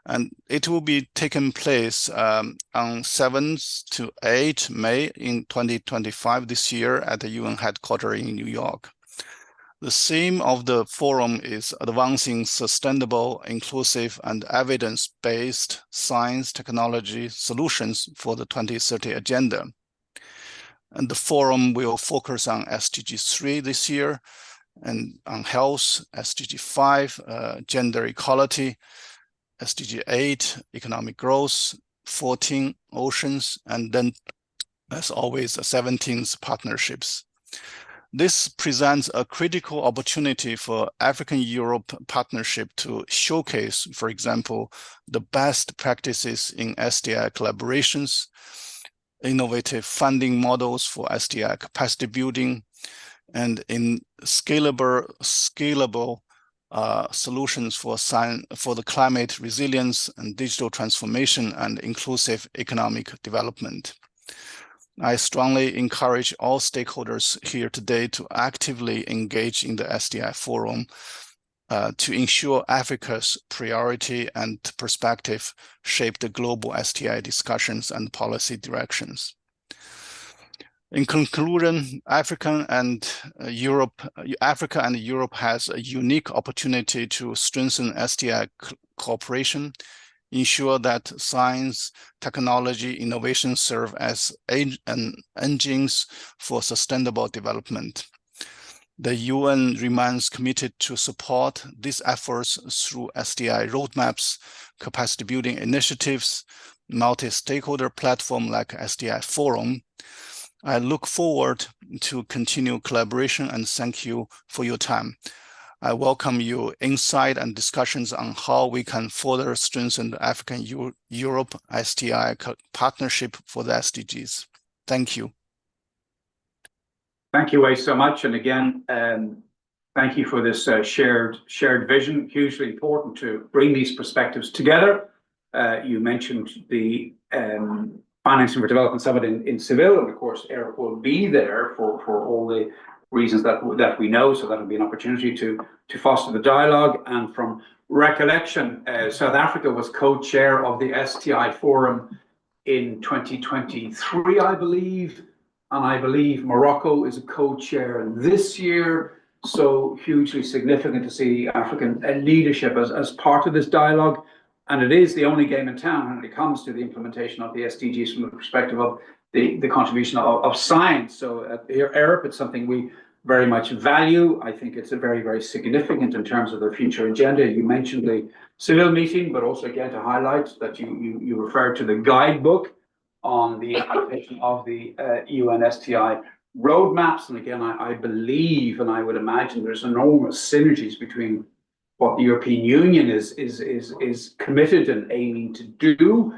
And it will be taking place on 7th to 8th May in 2025 this year at the UN headquarters in New York. The theme of the forum is advancing sustainable, inclusive, and evidence-based science technology solutions for the 2030 agenda. And the forum will focus on SDG 3 this year, and on health, SDG 5, gender equality, SDG 8, economic growth, 14, oceans, and then, as always, 17 partnerships. This presents a critical opportunity for African-Europe partnership to showcase, for example, the best practices in SDI collaborations, innovative funding models for SDI capacity building, and in scalable solutions for the climate resilience and digital transformation and inclusive economic development. I strongly encourage all stakeholders here today to actively engage in the SDI forum to ensure Africa's priority and perspective shape the global SDI discussions and policy directions. In conclusion, Africa and Europe has a unique opportunity to strengthen SDI cooperation, ensure that science, technology, innovation serve as engines for sustainable development. The UN remains committed to support these efforts through SDI roadmaps, capacity building initiatives, multi-stakeholder platform like SDI Forum. I look forward to continued collaboration and thank you for your time. I welcome your insight and discussions on how we can further strengthen the African-Europe SDI partnership for the SDGs. Thank you. Thank you, Wei, so much. And again, thank you for this shared vision. Hugely important to bring these perspectives together. You mentioned the Financing for Development Summit in Seville, and of course, AERAP will be there for all the reasons that we know. So that'll be an opportunity to foster the dialogue. And from recollection, South Africa was co-chair of the STI Forum in 2023, I believe. And I believe Morocco is a co-chair this year. So hugely significant to see African leadership as part of this dialogue. And it is the only game in town when it comes to the implementation of the SDGs from the perspective of the contribution of science. So at AERAP, it's something we very much value. I think it's a very, very significant in terms of the future agenda. You mentioned the Seville meeting, but also again to highlight that you referred to the guidebook on the implementation of the UN STI roadmaps. And again, I believe and I would imagine there's enormous synergies between what the European Union is committed and aiming to do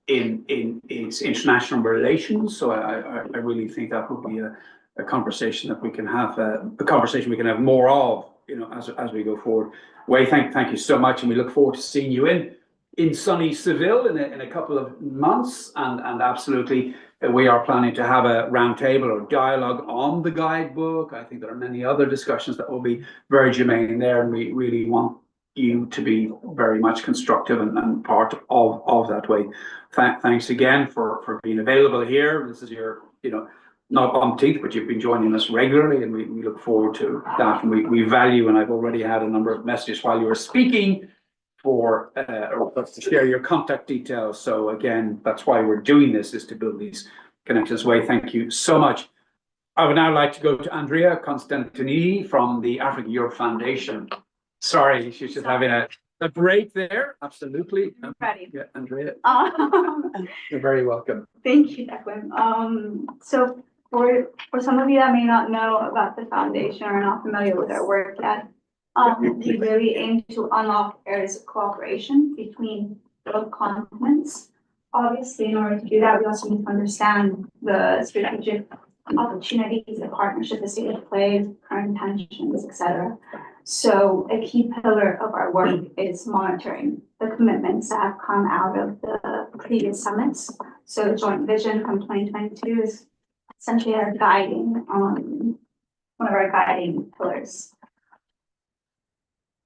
in its international relations. So I really think that would be a conversation that we can have, a conversation we can have more of, you know, as we go forward. Wei, thank you so much, and we look forward to seeing you in sunny Seville in a couple of months, and absolutely we are planning to have a roundtable or dialogue on the guidebook. I think there are many other discussions that will be very germane there, and we really want you to be very much constructive and part of that way. Thanks again for being available here. This is your, you know, not umpteenth, but you've been joining us regularly, and we look forward to that. And we value, and I've already had a number of messages while you were speaking for to share your contact details. So again, that's why we're doing this, is to build these connections. Way, thank you so much. I would now like to go to Andrea Constantini from the Africa Europe Foundation. Sorry, she's just having a break there. Absolutely. I'm ready. Yeah, Andrea. You're very welcome. Thank you, Declan. So for some of you that may not know about the foundation or are not familiar with our work yet, we really aim to unlock areas of cooperation between both continents. Obviously, in order to do that, we also need to understand the strategic opportunities, the partnership, the state of play, current tensions, etc. So a key pillar of our work is monitoring the commitments that have come out of the previous summits. So the joint vision from 2022 is essentially our guiding, one of our guiding pillars.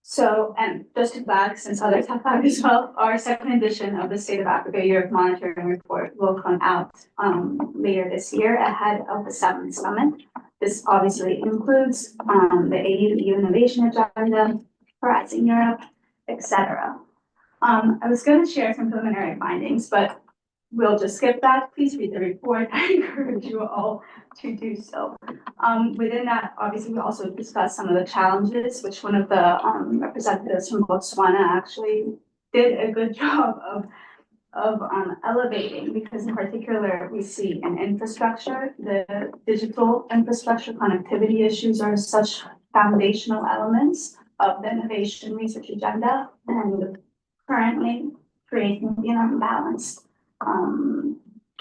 So, and just to flag, since others have flagged as well, our second edition of the State of Africa Europe Monitoring Report will come out later this year ahead of the 7th summit. This obviously includes the AU Innovation Agenda, Horizon Europe, etc. I was going to share some preliminary findings, but we'll just skip that. Please read the report. I encourage you all to do so. Within that, obviously, we also discussed some of the challenges, which one of the representatives from Botswana actually did a good job of elevating, because in particular, we see in infrastructure, the digital infrastructure connectivity issues are such foundational elements of the innovation research agenda, and currently creating an unbalanced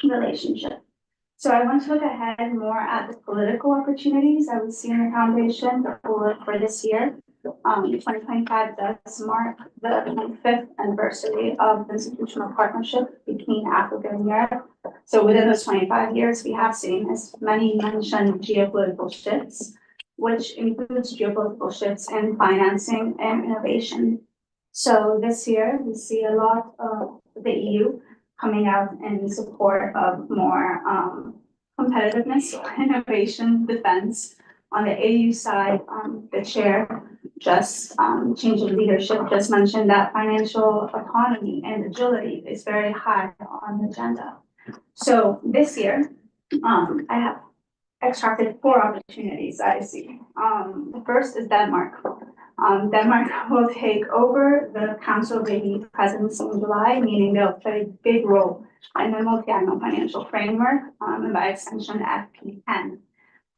relationship. So I want to look ahead more at the political opportunities I would see in the foundation for this year. 2025 does mark the 25th anniversary of the institutional partnership between Africa and Europe. So within those 25 years, we have seen, as many mentioned, geopolitical shifts, which includes geopolitical shifts in financing and innovation. So this year, we see a lot of the EU coming out in support of more competitiveness, innovation, defense. On the AU side, the chair just change of leadership just mentioned that financial autonomy and agility is very high on the agenda. So this year, I have extracted 4 opportunities I see. The first is Denmark. Denmark will take over the Council of the EU presidency in July, meaning they'll play a big role in the multi-annual financial framework, and by extension, FP10.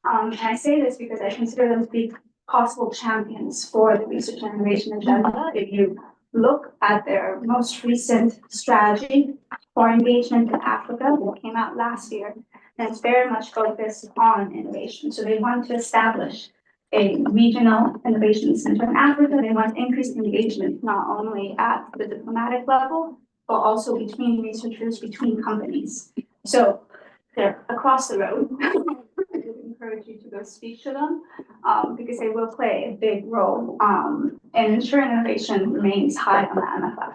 And I say this because I consider them to be possible champions for the research and innovation agenda. If you look at their most recent strategy for engagement in Africa that came out last year, and it's very much focused on innovation. So they want to establish a regional innovation center in Africa. They want increased engagement, not only at the diplomatic level, but also between researchers, between companies. So they're across the road. I would encourage you to go speak to them because they will play a big role in ensuring innovation remains high on the MFF.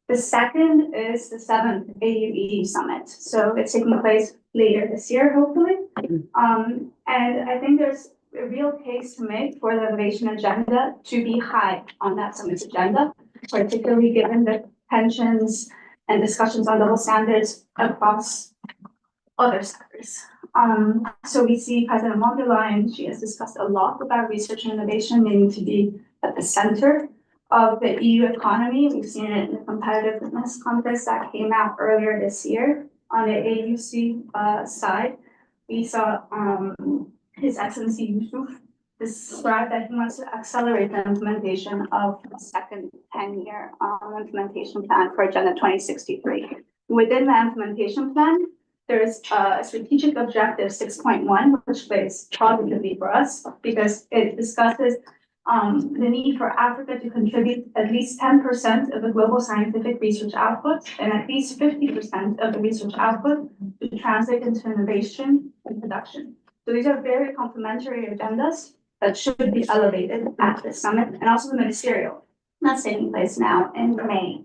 The second is the 7th AU-EU Summit. So it's taking place later this year, hopefully. And I think there's a real case to make for the innovation agenda to be high on that summit's agenda, particularly given the tensions and discussions on double standards across other sectors. So we see President von der Leyen, she has discussed a lot about research and innovation needing to be at the center of the EU economy. We've seen it in the competitiveness conference that came out earlier this year. On the AUC side, we saw His Excellency Yusuf described that he wants to accelerate the implementation of the second 10-year implementation plan for Agenda 2063. Within the implementation plan, there's a strategic objective 6.1, which plays positively for us because it discusses the need for Africa to contribute at least 10% of the global scientific research output and at least 50% of the research output to translate into innovation and production. So these are very complementary agendas that should be elevated at the summit and also the ministerial that's taking place now in May.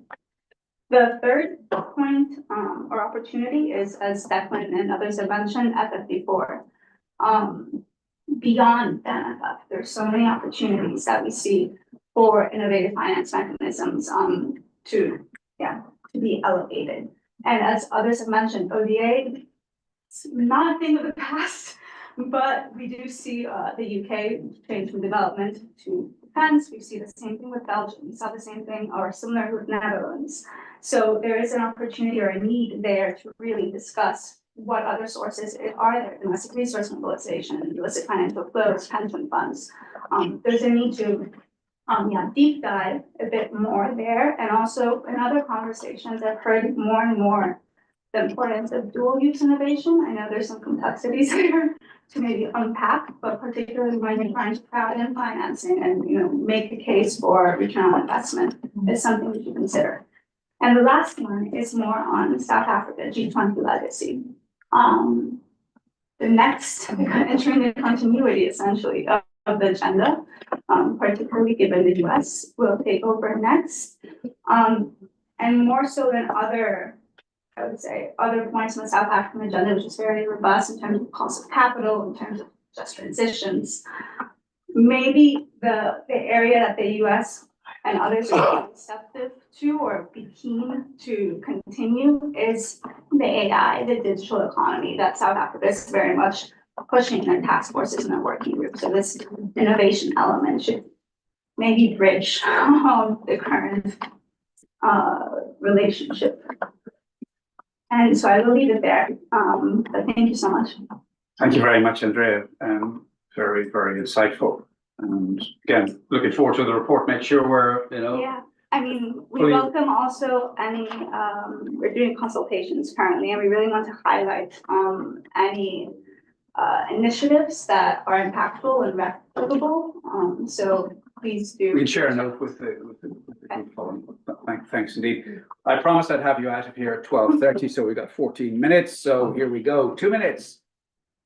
The third point or opportunity is, as Declan and others have mentioned, FFP4. Beyond the MFF, there's so many opportunities that we see for innovative finance mechanisms to be elevated. And as others have mentioned, ODA, it's not a thing of the past, but we do see the UK change from development to defense. We see the same thing with Belgium. We saw the same thing or similar with Netherlands. So there is an opportunity or a need there to really discuss what other sources are there, domestic resource mobilization, illicit financial flows, pension funds. There's a need to deep dive a bit more there. And also in other conversations, I've heard more and more the importance of dual use innovation. I know there's some complexities here to maybe unpack, but particularly when you're trying to crowd in financing and make the case for return on investment is something that you consider. And the last one is more on South Africa G20 legacy. The next entering the continuity essentially of the agenda, particularly given the US will take over next. And more so than other, I would say, other points on the South African agenda, which is very robust in terms of cost of capital, in terms of just transitions. Maybe the area that the US and others are receptive to or be keen to continue is the AI, the digital economy that South Africa is very much pushing their task forces and their working groups. So this innovation element should maybe bridge the current relationship. And so I will leave it there. But thank you so much. Thank you very much, Andrea. Very, very insightful. And again, looking forward to the report. Make sure we're, Yeah, I mean, we welcome also any, we're doing consultations currently, and we really want to highlight any initiatives that are impactful and replicable. So please do. We can share a note with the group following. Thanks indeed. I promised I'd have you out of here at 12:30, so we've got 14 minutes. So here we go. 2 minutes.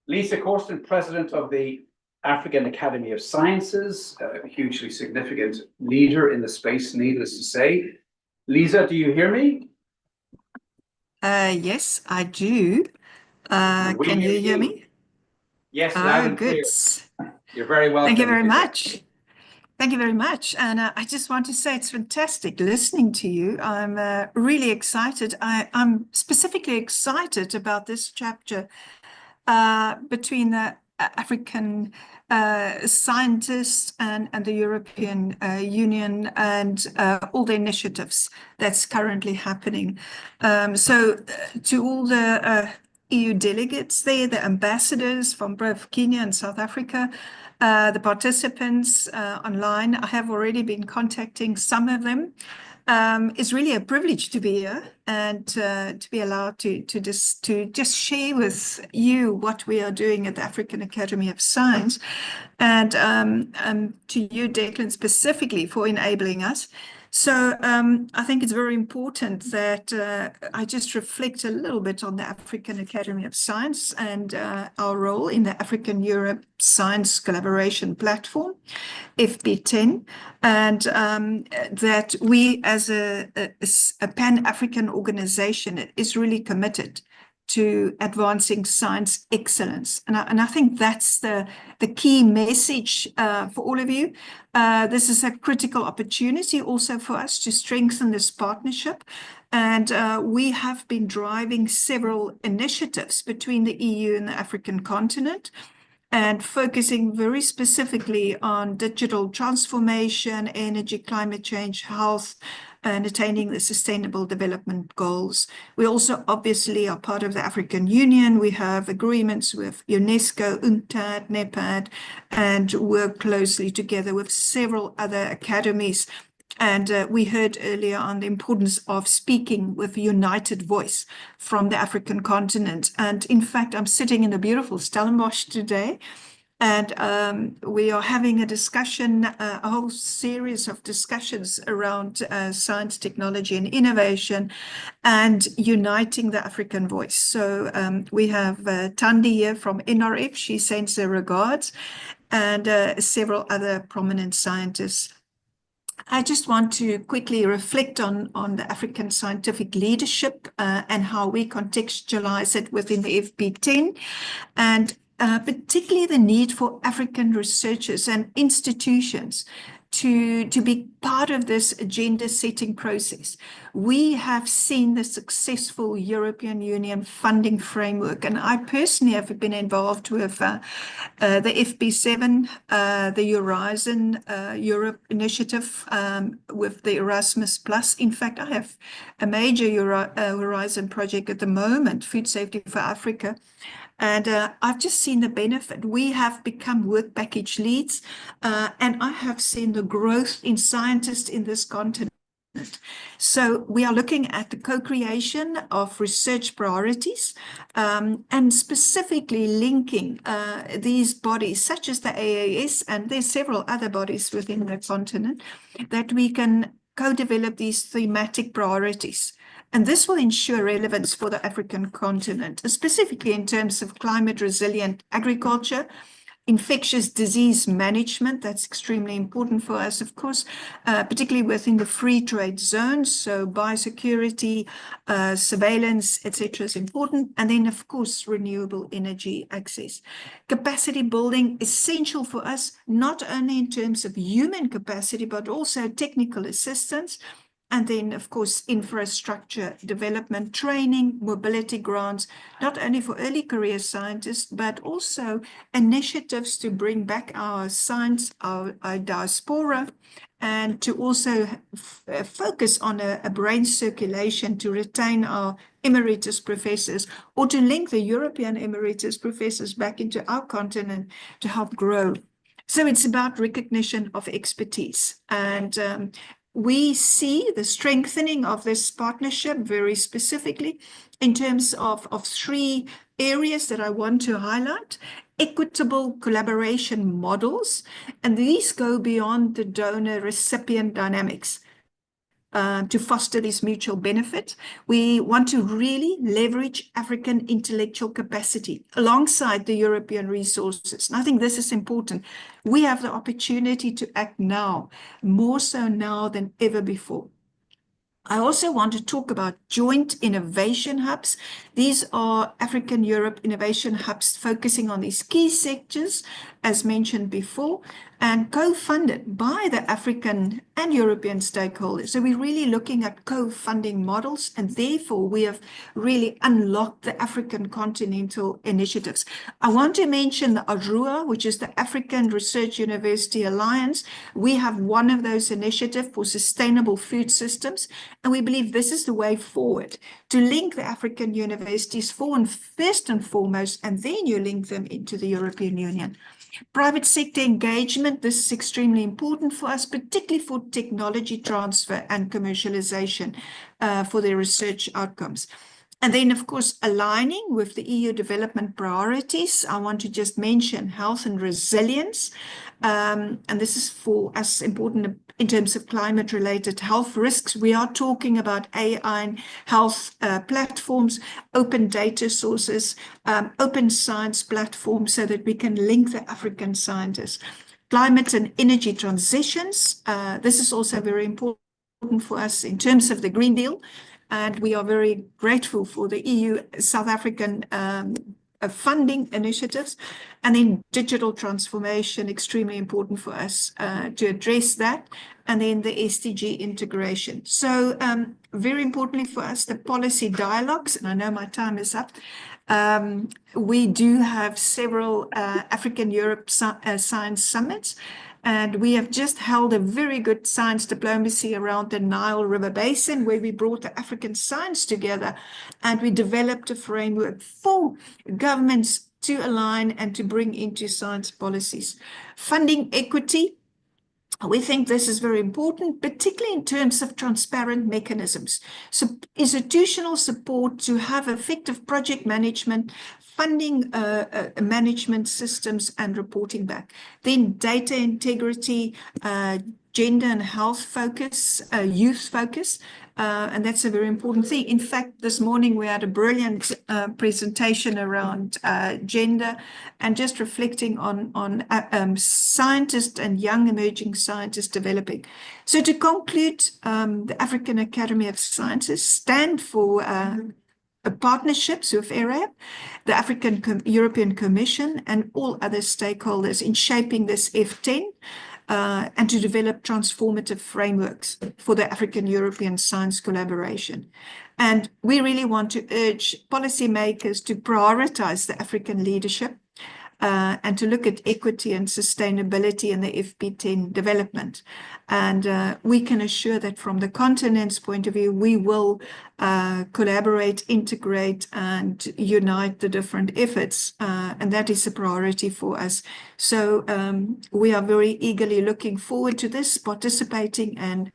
Lisa Corsten, President of the African Academy of Sciences, a hugely significant leader in the space, needless to say. Lisa, do you hear me? Yes, I do. Can you hear me? Yes, loud and good. clear. You're very welcome. Thank you very much. Thank you very much. And I just want to say it's fantastic listening to you. I'm really excited. I'm specifically excited about this chapter between the African scientists and the European Union and all the initiatives that's currently happening. So to all the EU delegates there, the ambassadors from both Kenya and South Africa, the participants online, I have already been contacting some of them. It's really a privilege to be here and to be allowed to just share with you what we are doing at the African Academy of Science, and to you, Declan, specifically for enabling us. So I think it's very important that I just reflect a little bit on the African Academy of Science and our role in the African-Europe Science Collaboration Platform, FP10, and that we as a Pan-African organization is really committed to advancing science excellence. And I think that's the key message for all of you. This is a critical opportunity also for us to strengthen this partnership. And we have been driving several initiatives between the EU and the African continent, and focusing very specifically on digital transformation, energy, climate change, health, and attaining the Sustainable Development Goals. We also obviously are part of the African Union. We have agreements with UNESCO, UNCTAD, NEPAD, and work closely together with several other academies. And we heard earlier on the importance of speaking with a united voice from the African continent. And in fact, I'm sitting in the beautiful Stellenbosch today, and we are having a discussion, a whole series of discussions around science, technology, and innovation, and uniting the African voice. So we have Tandi here from NRF, she sends her regards, and several other prominent scientists. I just want to quickly reflect on the African scientific leadership and how we contextualize it within the FP10, and particularly the need for African researchers and institutions to be part of this agenda setting process. We have seen the successful European Union funding framework, and I personally have been involved with the FP7, the Horizon Europe initiative with the Erasmus+. In fact, I have a major Horizon project at the moment, Food Safety for Africa. And I've just seen the benefit. We have become work package leads, and I have seen the growth in scientists in this continent. So we are looking at the co-creation of research priorities, and specifically linking these bodies, such as the AAS, and there's several other bodies within the continent, that we can co-develop these thematic priorities. And this will ensure relevance for the African continent, specifically in terms of climate resilient agriculture, infectious disease management. That's extremely important for us, of course, particularly within the free trade zones. So biosecurity, surveillance, etc. is important. And then, of course, renewable energy access. Capacity building, essential for us, not only in terms of human capacity, but also technical assistance. And then, of course, infrastructure development, training, mobility grants, not only for early career scientists, but also initiatives to bring back our science, our diaspora, and to also focus on a brain circulation to retain our emeritus professors, or to link the European emeritus professors back into our continent to help grow. So it's about recognition of expertise. And we see the strengthening of this partnership very specifically in terms of three areas that I want to highlight. Equitable collaboration models, and these go beyond the donor-recipient dynamics. To foster this mutual benefit, we want to really leverage African intellectual capacity alongside the European resources. And I think this is important. We have the opportunity to act now, more so now than ever before. I also want to talk about joint innovation hubs. These are African Europe innovation hubs focusing on these key sectors, as mentioned before, and co-funded by the African and European stakeholders. So we're really looking at co-funding models, and therefore we have really unlocked the African continental initiatives. I want to mention the ARUA, which is the African Research University Alliance. We have one of those initiatives for sustainable food systems, and we believe this is the way forward to link the African universities first and foremost, and then you link them into the European Union. Private sector engagement, this is extremely important for us, particularly for technology transfer and commercialization for their research outcomes. And then, of course, aligning with the EU development priorities, I want to just mention health and resilience. And this is for us important in terms of climate-related health risks. We are talking about AI and health platforms, open data sources, open science platforms, so that we can link the African scientists. Climate and energy transitions. This is also very important for us in terms of the Green Deal. And we are very grateful for the EU South African funding initiatives. And then digital transformation, extremely important for us to address that. And then the SDG integration. So very importantly for us, the policy dialogues, and I know my time is up. We do have several African Europe science summits. And we have just held a very good science diplomacy around the Nile River Basin, where we brought the African science together and we developed a framework for governments to align and to bring into science policies. Funding equity. We think this is very important, particularly in terms of transparent mechanisms. So institutional support to have effective project management, funding management systems, and reporting back. Then data integrity, gender and health focus, youth focus, and that's a very important thing. In fact, this morning we had a brilliant presentation around gender and just reflecting on scientists and young emerging scientists developing. So to conclude, the African Academy of Sciences stand for partnerships with AERAP, the African European Commission, and all other stakeholders in shaping this F10 and to develop transformative frameworks for the African-European science collaboration. And we really want to urge policymakers to prioritize the African leadership and to look at equity and sustainability in the FP10 development. And we can assure that from the continent's point of view, we will collaborate, integrate, and unite the different efforts. And that is a priority for us. So we are very eagerly looking forward to this, participating and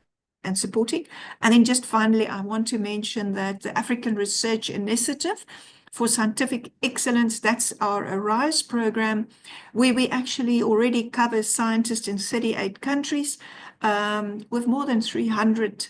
supporting. And then just finally, I want to mention that the African Research Initiative for Scientific Excellence, that's our ARISE program, where we actually already cover scientists in 38 countries with more than 300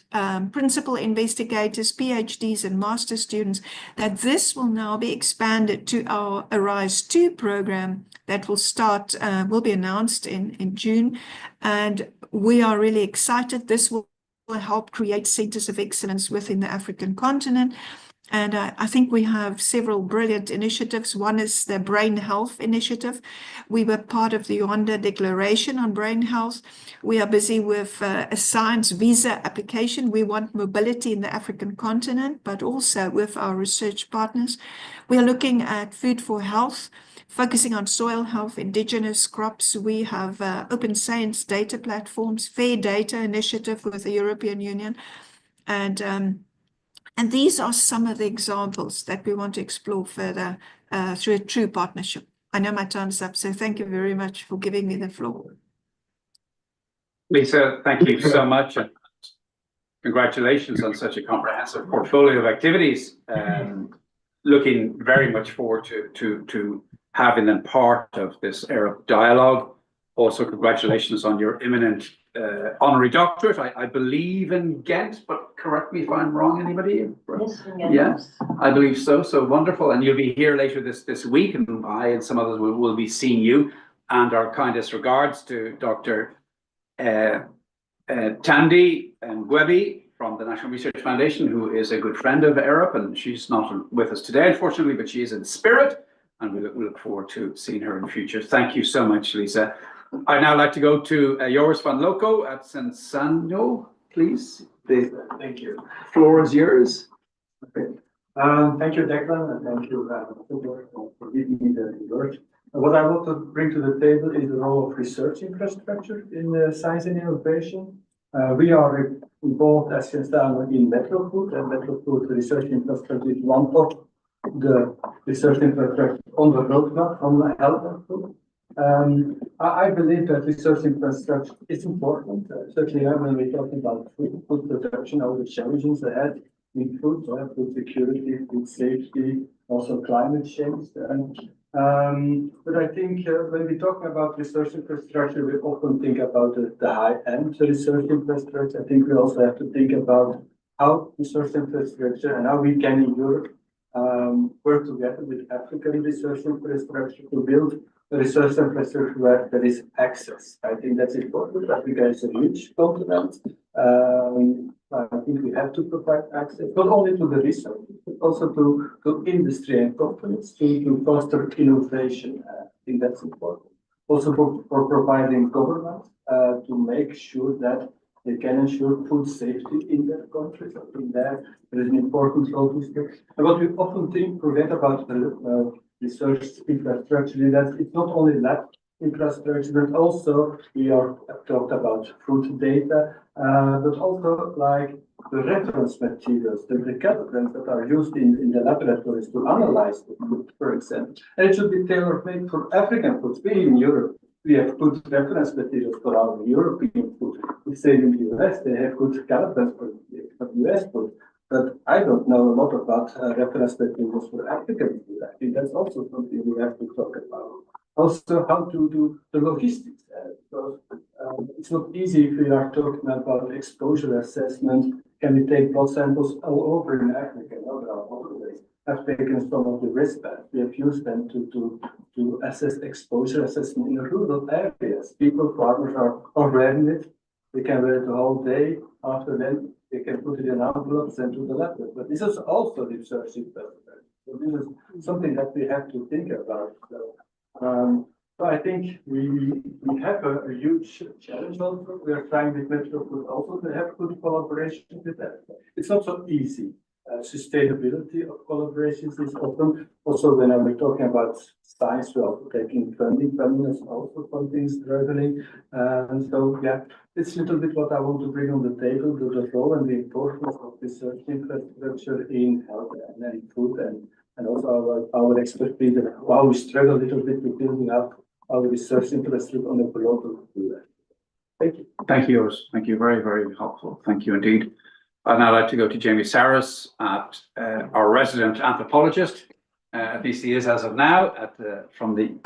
principal investigators, PhDs, and master students, that this will now be expanded to our ARISE 2 program that will be announced in June. And we are really excited. This will help create centers of excellence within the African continent. And I think we have several brilliant initiatives. One is the Brain Health Initiative. We were part of the Rwanda Declaration on Brain Health. We are busy with a science visa application. We want mobility in the African continent, but also with our research partners. We are looking at food for health, focusing on soil health, indigenous crops. We have open science data platforms, Fair Data Initiative with the European Union. And these are some of the examples that we want to explore further through a true partnership. I know my time's up, so thank you very much for giving me the floor. Lisa, thank you so much. And congratulations on such a comprehensive portfolio of activities. Looking very much forward to having them part of this AERAP dialogue. Also, congratulations on your imminent honorary doctorate. I believe in Ghent, but correct me if I'm wrong, anybody? Yes, yes, I believe so. So wonderful. And you'll be here later this week, and I and some others will be seeing you. And our kindest regards to Dr. Tandy Ngwebi from the National Research Foundation, who is a good friend of AERAP, and she's not with us today, unfortunately, but she is in spirit, and we look forward to seeing her in the future. Thank you so much, Lisa. I'd now like to go to Joris van Loco at Sensano, please. Thank you. The floor is yours. Okay. Thank you, Declan, and thank you for giving me the word. What I want to bring to the table is the role of research infrastructure in science and innovation. We are involved as Sensano in Metrofood, and Metrofood research infrastructure is one of the research infrastructure on the roadmap on health and food. I believe that research infrastructure is important, certainly when we're talking about food production, all the challenges ahead in food, food security, food safety, also climate change. But I think when we're talking about research infrastructure, we often think about the high-end research infrastructure. I think we also have to think about how research infrastructure and how we can in Europe work together with African research infrastructure to build a research infrastructure where there is access. I think that's important. Africa is a huge continent. I think we have to provide access not only to the research, but also to industry and companies to foster innovation. I think that's important. Also for providing governments to make sure that they can ensure food safety in their countries. I think there is an important role to play. And what we often forget about the research infrastructure is that it's not only lab infrastructure, but also we have talked about food data, but also like the reference materials, the chemicals that are used in the laboratories to analyze the food, for example. And it should be tailor-made for African foods. We in Europe, we have good reference materials for our European food. We say in the US, they have good calibers for US food. But I don't know a lot about reference materials for African food. I think that's also something we have to talk about. Also, how to do the logistics. Because it's not easy if we are talking about exposure assessment. Can we take blood samples all over in Africa? No, there are other ways. I've taken some of the wristbands. We have used them to assess exposure assessment in rural areas. People, farmers are wearing it. They can wear it the whole day. After then, they can put it in envelopes and to the lab. But this is also research infrastructure. So this is something that we have to think about. So I think we have a huge challenge also. We are trying with Metrofood also to have good collaboration with that. It's not so easy. Sustainability of collaborations is often also when we're talking about science, we're also taking funding is also something struggling. And so, yeah, it's a little bit what I want to bring on the table, the role and the importance of research infrastructure in health and food and also our expertise and how we struggle a little bit with building up our research infrastructure on a global level. Thank you. Thank you, Joris. Thank you. Very, very helpful. Thank you indeed. I'd now like to go to Jamie Saris, our resident anthropologist. At least he is as of now from the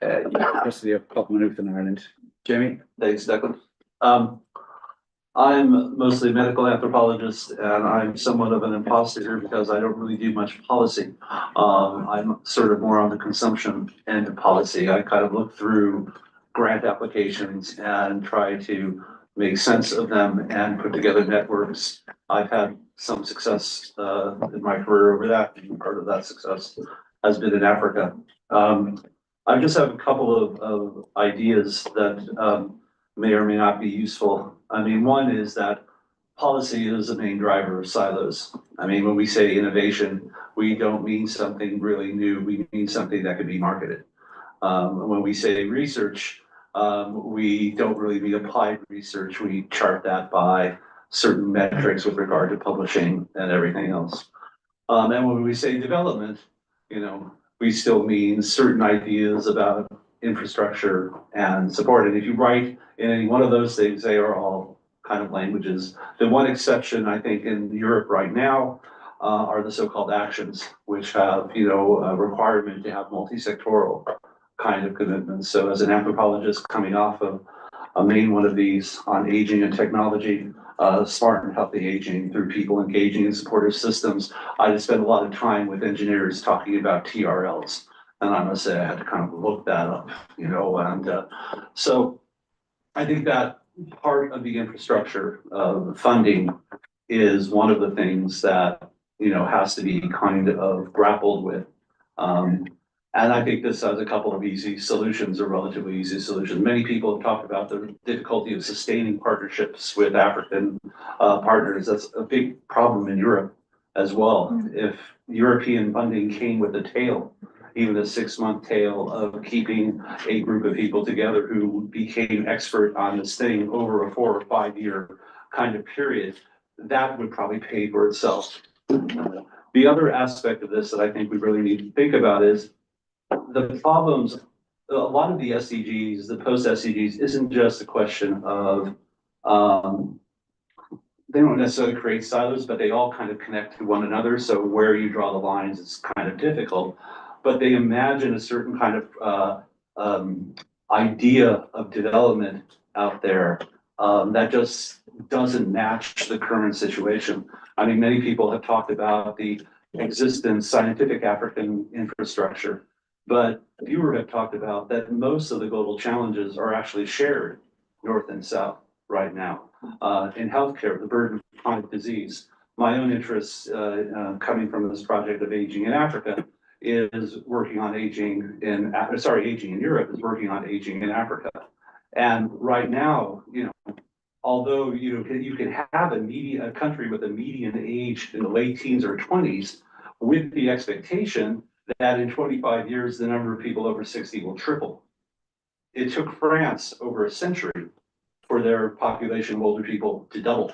University of Maynooth in Ireland. Jamie. Thanks, Declan. I'm mostly a medical anthropologist, and I'm somewhat of an imposter here because I don't really do much policy. I'm sort of more on the consumption end of policy. I kind of look through grant applications and try to make sense of them and put together networks. I've had some success in my career over that. And part of that success has been in Africa. I just have a couple of ideas that may or may not be useful. I mean, one is that policy is the main driver of silos. I mean, when we say innovation, we don't mean something really new. We mean something that could be marketed. When we say research, we don't really mean applied research. We chart that by certain metrics with regard to publishing and everything else. And when we say development, you know, we still mean certain ideas about infrastructure and support. And if you write in any one of those things, they are all kind of languages. The one exception, I think, in Europe right now are the so-called actions, which have, you know, a requirement to have multi-sectoral kind of commitments. So as an anthropologist coming off of a main one of these on aging and technology, smart and healthy aging through people engaging in supportive systems, I just spent a lot of time with engineers talking about TRLs. And I must say I had to kind of look that up, you know, and so I think that part of the infrastructure funding is one of the things that, you know, has to be kind of grappled with. And I think this has a couple of easy solutions, or relatively easy solutions. Many people have talked about the difficulty of sustaining partnerships with African partners. That's a big problem in Europe as well. If European funding came with a tail, even a 6-month tail of keeping a group of people together who became expert on this thing over a 4 or 5 year kind of period, that would probably pay for itself. The other aspect of this that I think we really need to think about is the problems. A lot of the SDGs, the post-SDGs, isn't just a question of, they don't necessarily create silos, but they all kind of connect to one another. So where you draw the lines is kind of difficult, but they imagine a certain kind of idea of development out there that just doesn't match the current situation. I mean, many people have talked about the existing scientific African infrastructure, but fewer have talked about that most of the global challenges are actually shared north and south right now. In healthcare, the burden of chronic disease. My own interests coming from this project of aging in Africa is working on aging in, aging in Europe is working on aging in Africa. And right now, you know, although you can have a country with a median age in the late teens or 20s, with the expectation that in 25 years, the number of people over 60 will triple. It took France over a century for their population of older people to double.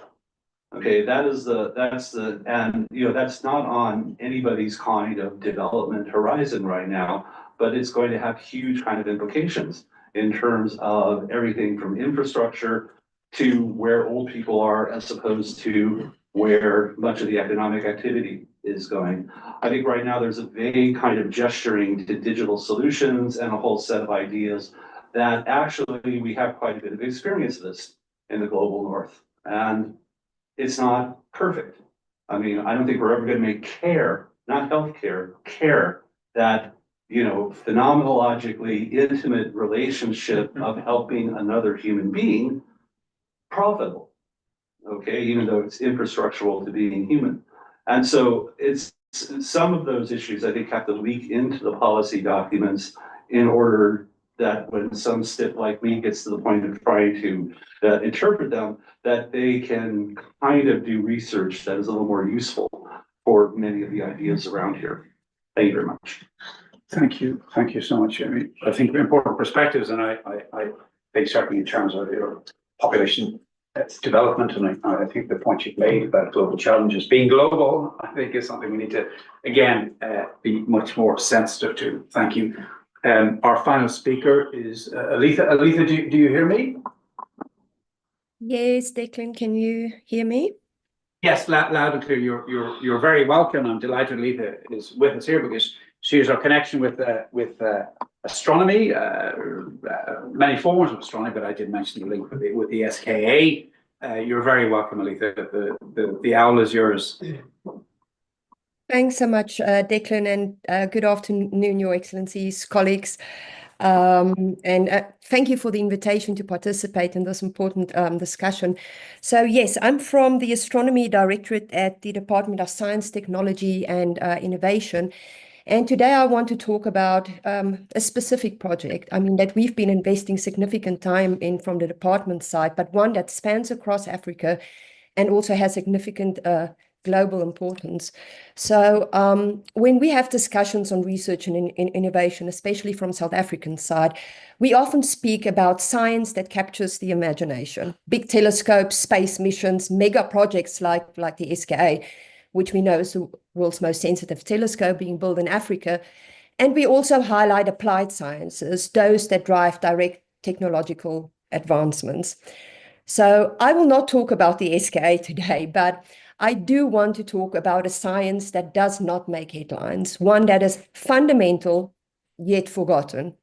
Okay, that's and you know, that's not on anybody's kind of development horizon right now, but it's going to have huge kind of implications in terms of everything from infrastructure to where old people are, as opposed to where much of the economic activity is going. I think right now there's a vague kind of gesturing to digital solutions and a whole set of ideas that actually we have quite a bit of experience of this in the global north. And it's not perfect. I mean, I don't think we're ever going to make care, not healthcare, care that, you know, phenomenologically intimate relationship of helping another human being profitable. Okay, even though it's infrastructural to being human. And so it's some of those issues I think have to leak into the policy documents in order that when some stiff like me gets to the point of trying to interpret them, that they can kind of do research that is a little more useful for many of the ideas around here. Thank you very much. Thank you so much, Jeremy. I think important perspectives, and I think certainly in terms of your population development, and I think the point you've made about global challenges being global, I think is something we need to, again, be much more sensitive to. Thank you. Our final speaker is Aletha. Aletha, do you hear me? Yes, Declan, can you hear me? Yes, loud and clear. You're very welcome. I'm delighted Aletha is with us here because she is our connection with astronomy, many forms of astronomy, but I did mention the link with the SKA. You're very welcome, Aletha. The owl is yours. Thanks so much, Declan, and good afternoon, Your Excellencies, colleagues. Thank you for the invitation to participate in this important discussion. So yes, I'm from the Astronomy Directorate at the Department of Science, Technology and Innovation. And today I want to talk about a specific project, that we've been investing significant time in from the department side, but one that spans across Africa and also has significant global importance. So when we have discussions on research and innovation, especially from South African side, we often speak about science that captures the imagination. Big telescopes, space missions, mega projects like the SKA, which we know is the world's most sensitive telescope being built in Africa. And we also highlight applied sciences, those that drive direct technological advancements. So I will not talk about the SKA today, but I do want to talk about a science that does not make headlines, one that is fundamental yet forgotten.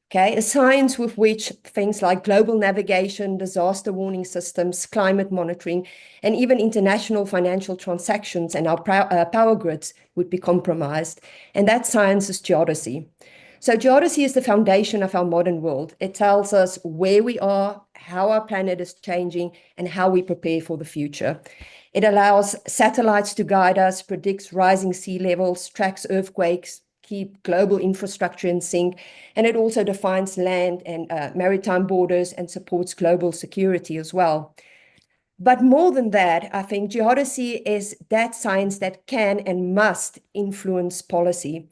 Okay, a science with which things like global navigation, disaster warning systems, climate monitoring, and even international financial transactions and our power grids would be compromised. And that science is geodesy. So geodesy is the foundation of our modern world. It tells us where we are, how our planet is changing, and how we prepare for the future. It allows satellites to guide us, predicts rising sea levels, tracks earthquakes, keep global infrastructure in sync, and it also defines land and maritime borders and supports global security as well. But more than that, I think geodesy is that science that can and must influence policy.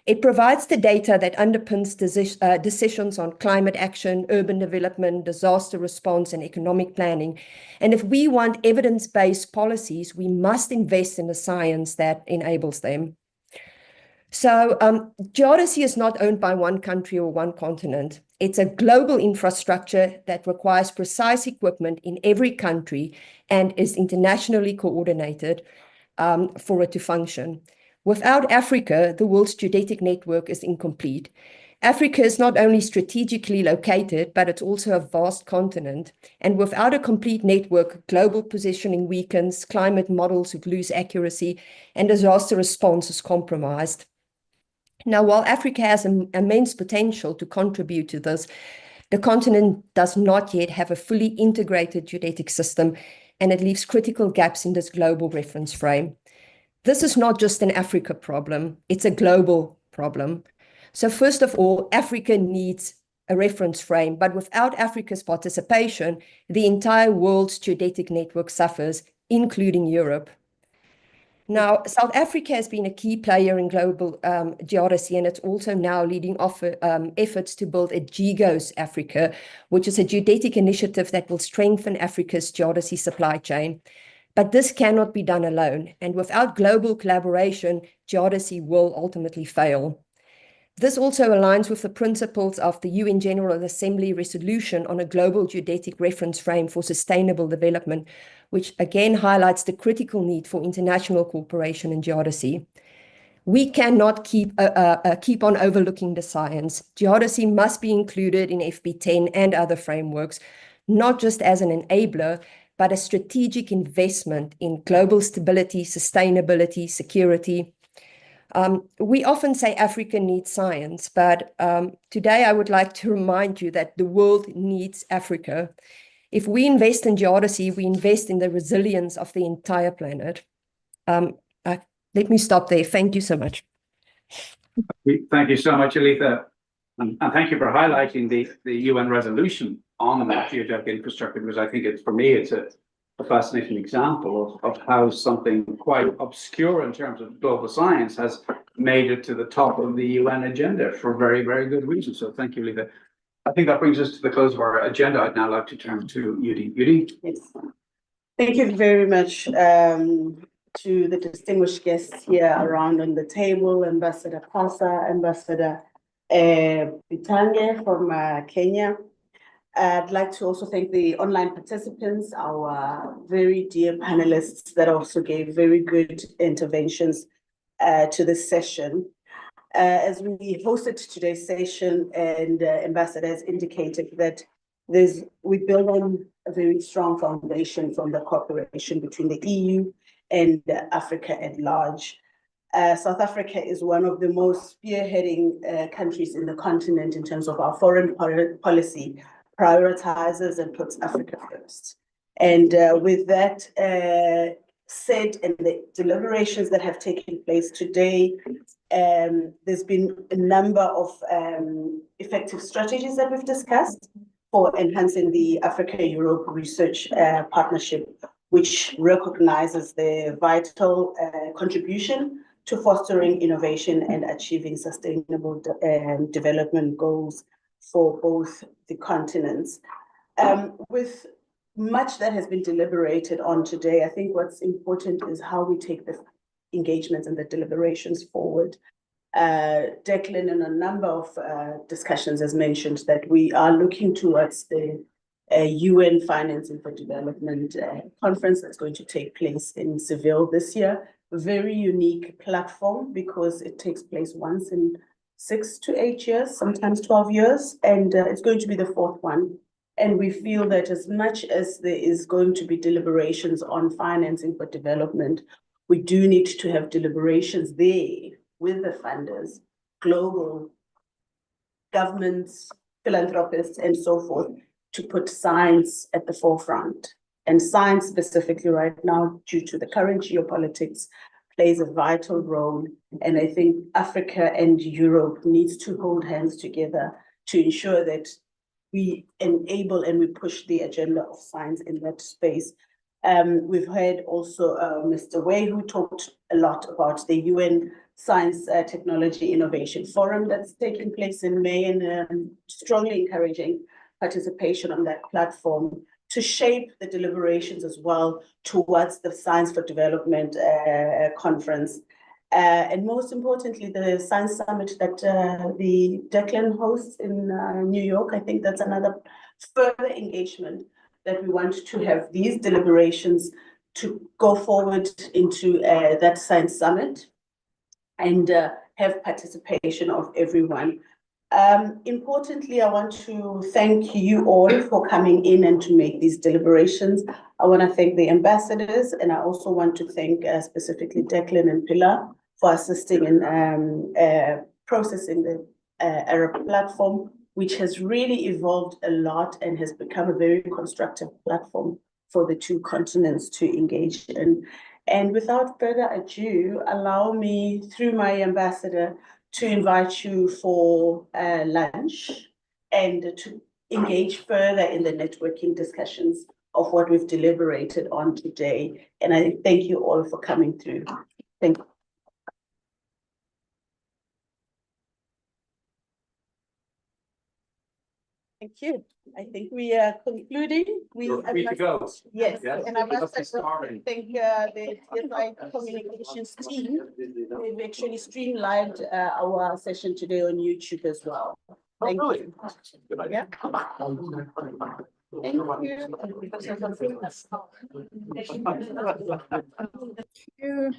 It provides the data that underpins decisions on climate action, urban development, disaster response, and economic planning. And if we want evidence-based policies, we must invest in the science that enables them. So geodesy is not owned by one country or one continent. It's a global infrastructure that requires precise equipment in every country and is internationally coordinated for it to function. Without Africa, the world's geodetic network is incomplete. Africa is not only strategically located, but it's also a vast continent. And without a complete network, global positioning weakens, climate models would lose accuracy, and disaster response is compromised. Now, while Africa has immense potential to contribute to this, the continent does not yet have a fully integrated geodetic system, and it leaves critical gaps in this global reference frame. This is not just an Africa problem, it's a global problem. So first of all, Africa needs a reference frame, but without Africa's participation, the entire world's geodetic network suffers, including Europe. Now, South Africa has been a key player in global geodesy, and it's also now leading efforts to build a GEGOS Africa, which is a geodetic initiative that will strengthen Africa's geodesy supply chain. But this cannot be done alone, and without global collaboration, geodesy will ultimately fail. This also aligns with the principles of the UN General Assembly resolution on a global geodetic reference frame for sustainable development, which again highlights the critical need for international cooperation in geodesy. We cannot keep on overlooking the science. Geodesy must be included in FP10 and other frameworks, not just as an enabler, but a strategic investment in global stability, sustainability, security. We often say Africa needs science, but today I would like to remind you that the world needs Africa. If we invest in geodesy, we invest in the resilience of the entire planet. Let me stop there. Thank you so much. Thank you so much, Aletha. And thank you for highlighting the UN resolution on geodetic infrastructure, because I think for me, it's a fascinating example of how something quite obscure in terms of global science has made it to the top of the UN agenda for very, very good reasons. So thank you, Aletha. I think that brings us to the close of our agenda. I'd now like to turn to Yudi. Yudi? Yes. Thank you very much to the distinguished guests here around on the table, Ambassador Pasa, Ambassador Bitange from Kenya. I'd like to also thank the online participants, our very dear panelists that also gave very good interventions to this session. As we hosted today's session, and Ambassador has indicated that we build on a very strong foundation from the cooperation between the EU and Africa at large. South Africa is one of the most spearheading countries in the continent in terms of our foreign policy, prioritizes and puts Africa first. And with that said, and the deliberations that have taken place today, there's been a number of effective strategies that we've discussed for enhancing the Africa-Europe research partnership, which recognizes the vital contribution to fostering innovation and achieving sustainable development goals for both the continents. With much that has been deliberated on today, I think what's important is how we take the engagements and the deliberations forward. Declan, in a number of discussions, has mentioned that we are looking towards the UN Financing for Development conference that's going to take place in Seville this year. A very unique platform because it takes place once in 6 to 8 years, sometimes 12 years, and it's going to be the 4th one. And we feel that as much as there is going to be deliberations on financing for development, we do need to have deliberations there with the funders, global governments, philanthropists, and so forth, to put science at the forefront. And science specifically right now, due to the current geopolitics, plays a vital role. And I think Africa and Europe needs to hold hands together to ensure that we enable and we push the agenda of science in that space. We've heard also Mr. Way, who talked a lot about the UN Science Technology Innovation Forum that's taking place in May, and strongly encouraging participation on that platform to shape the deliberations as well towards the Science for Development conference. And most importantly, the Science Summit that the Declan hosts in New York. I think that's another further engagement that we want to have these deliberations to go forward into that Science Summit and have participation of everyone. Importantly, I want to thank you all for coming in and to make these deliberations. I want to thank the ambassadors, and I also want to thank specifically Declan and Pilar for assisting in processing the AERAP platform, which has really evolved a lot and has become a very constructive platform for the two continents to engage in. And without further ado, allow me, through my ambassador, to invite you for lunch and to engage further in the networking discussions of what we've deliberated on today. And I thank you all for coming through. Thank you. Thank you. I think we are concluding. You're free to go. Yes, Yes. and I must That's starting. thank the TSI communications team. They've actually streamlined our session today on YouTube as well. Thank you. Good idea. Thank you. Thank you.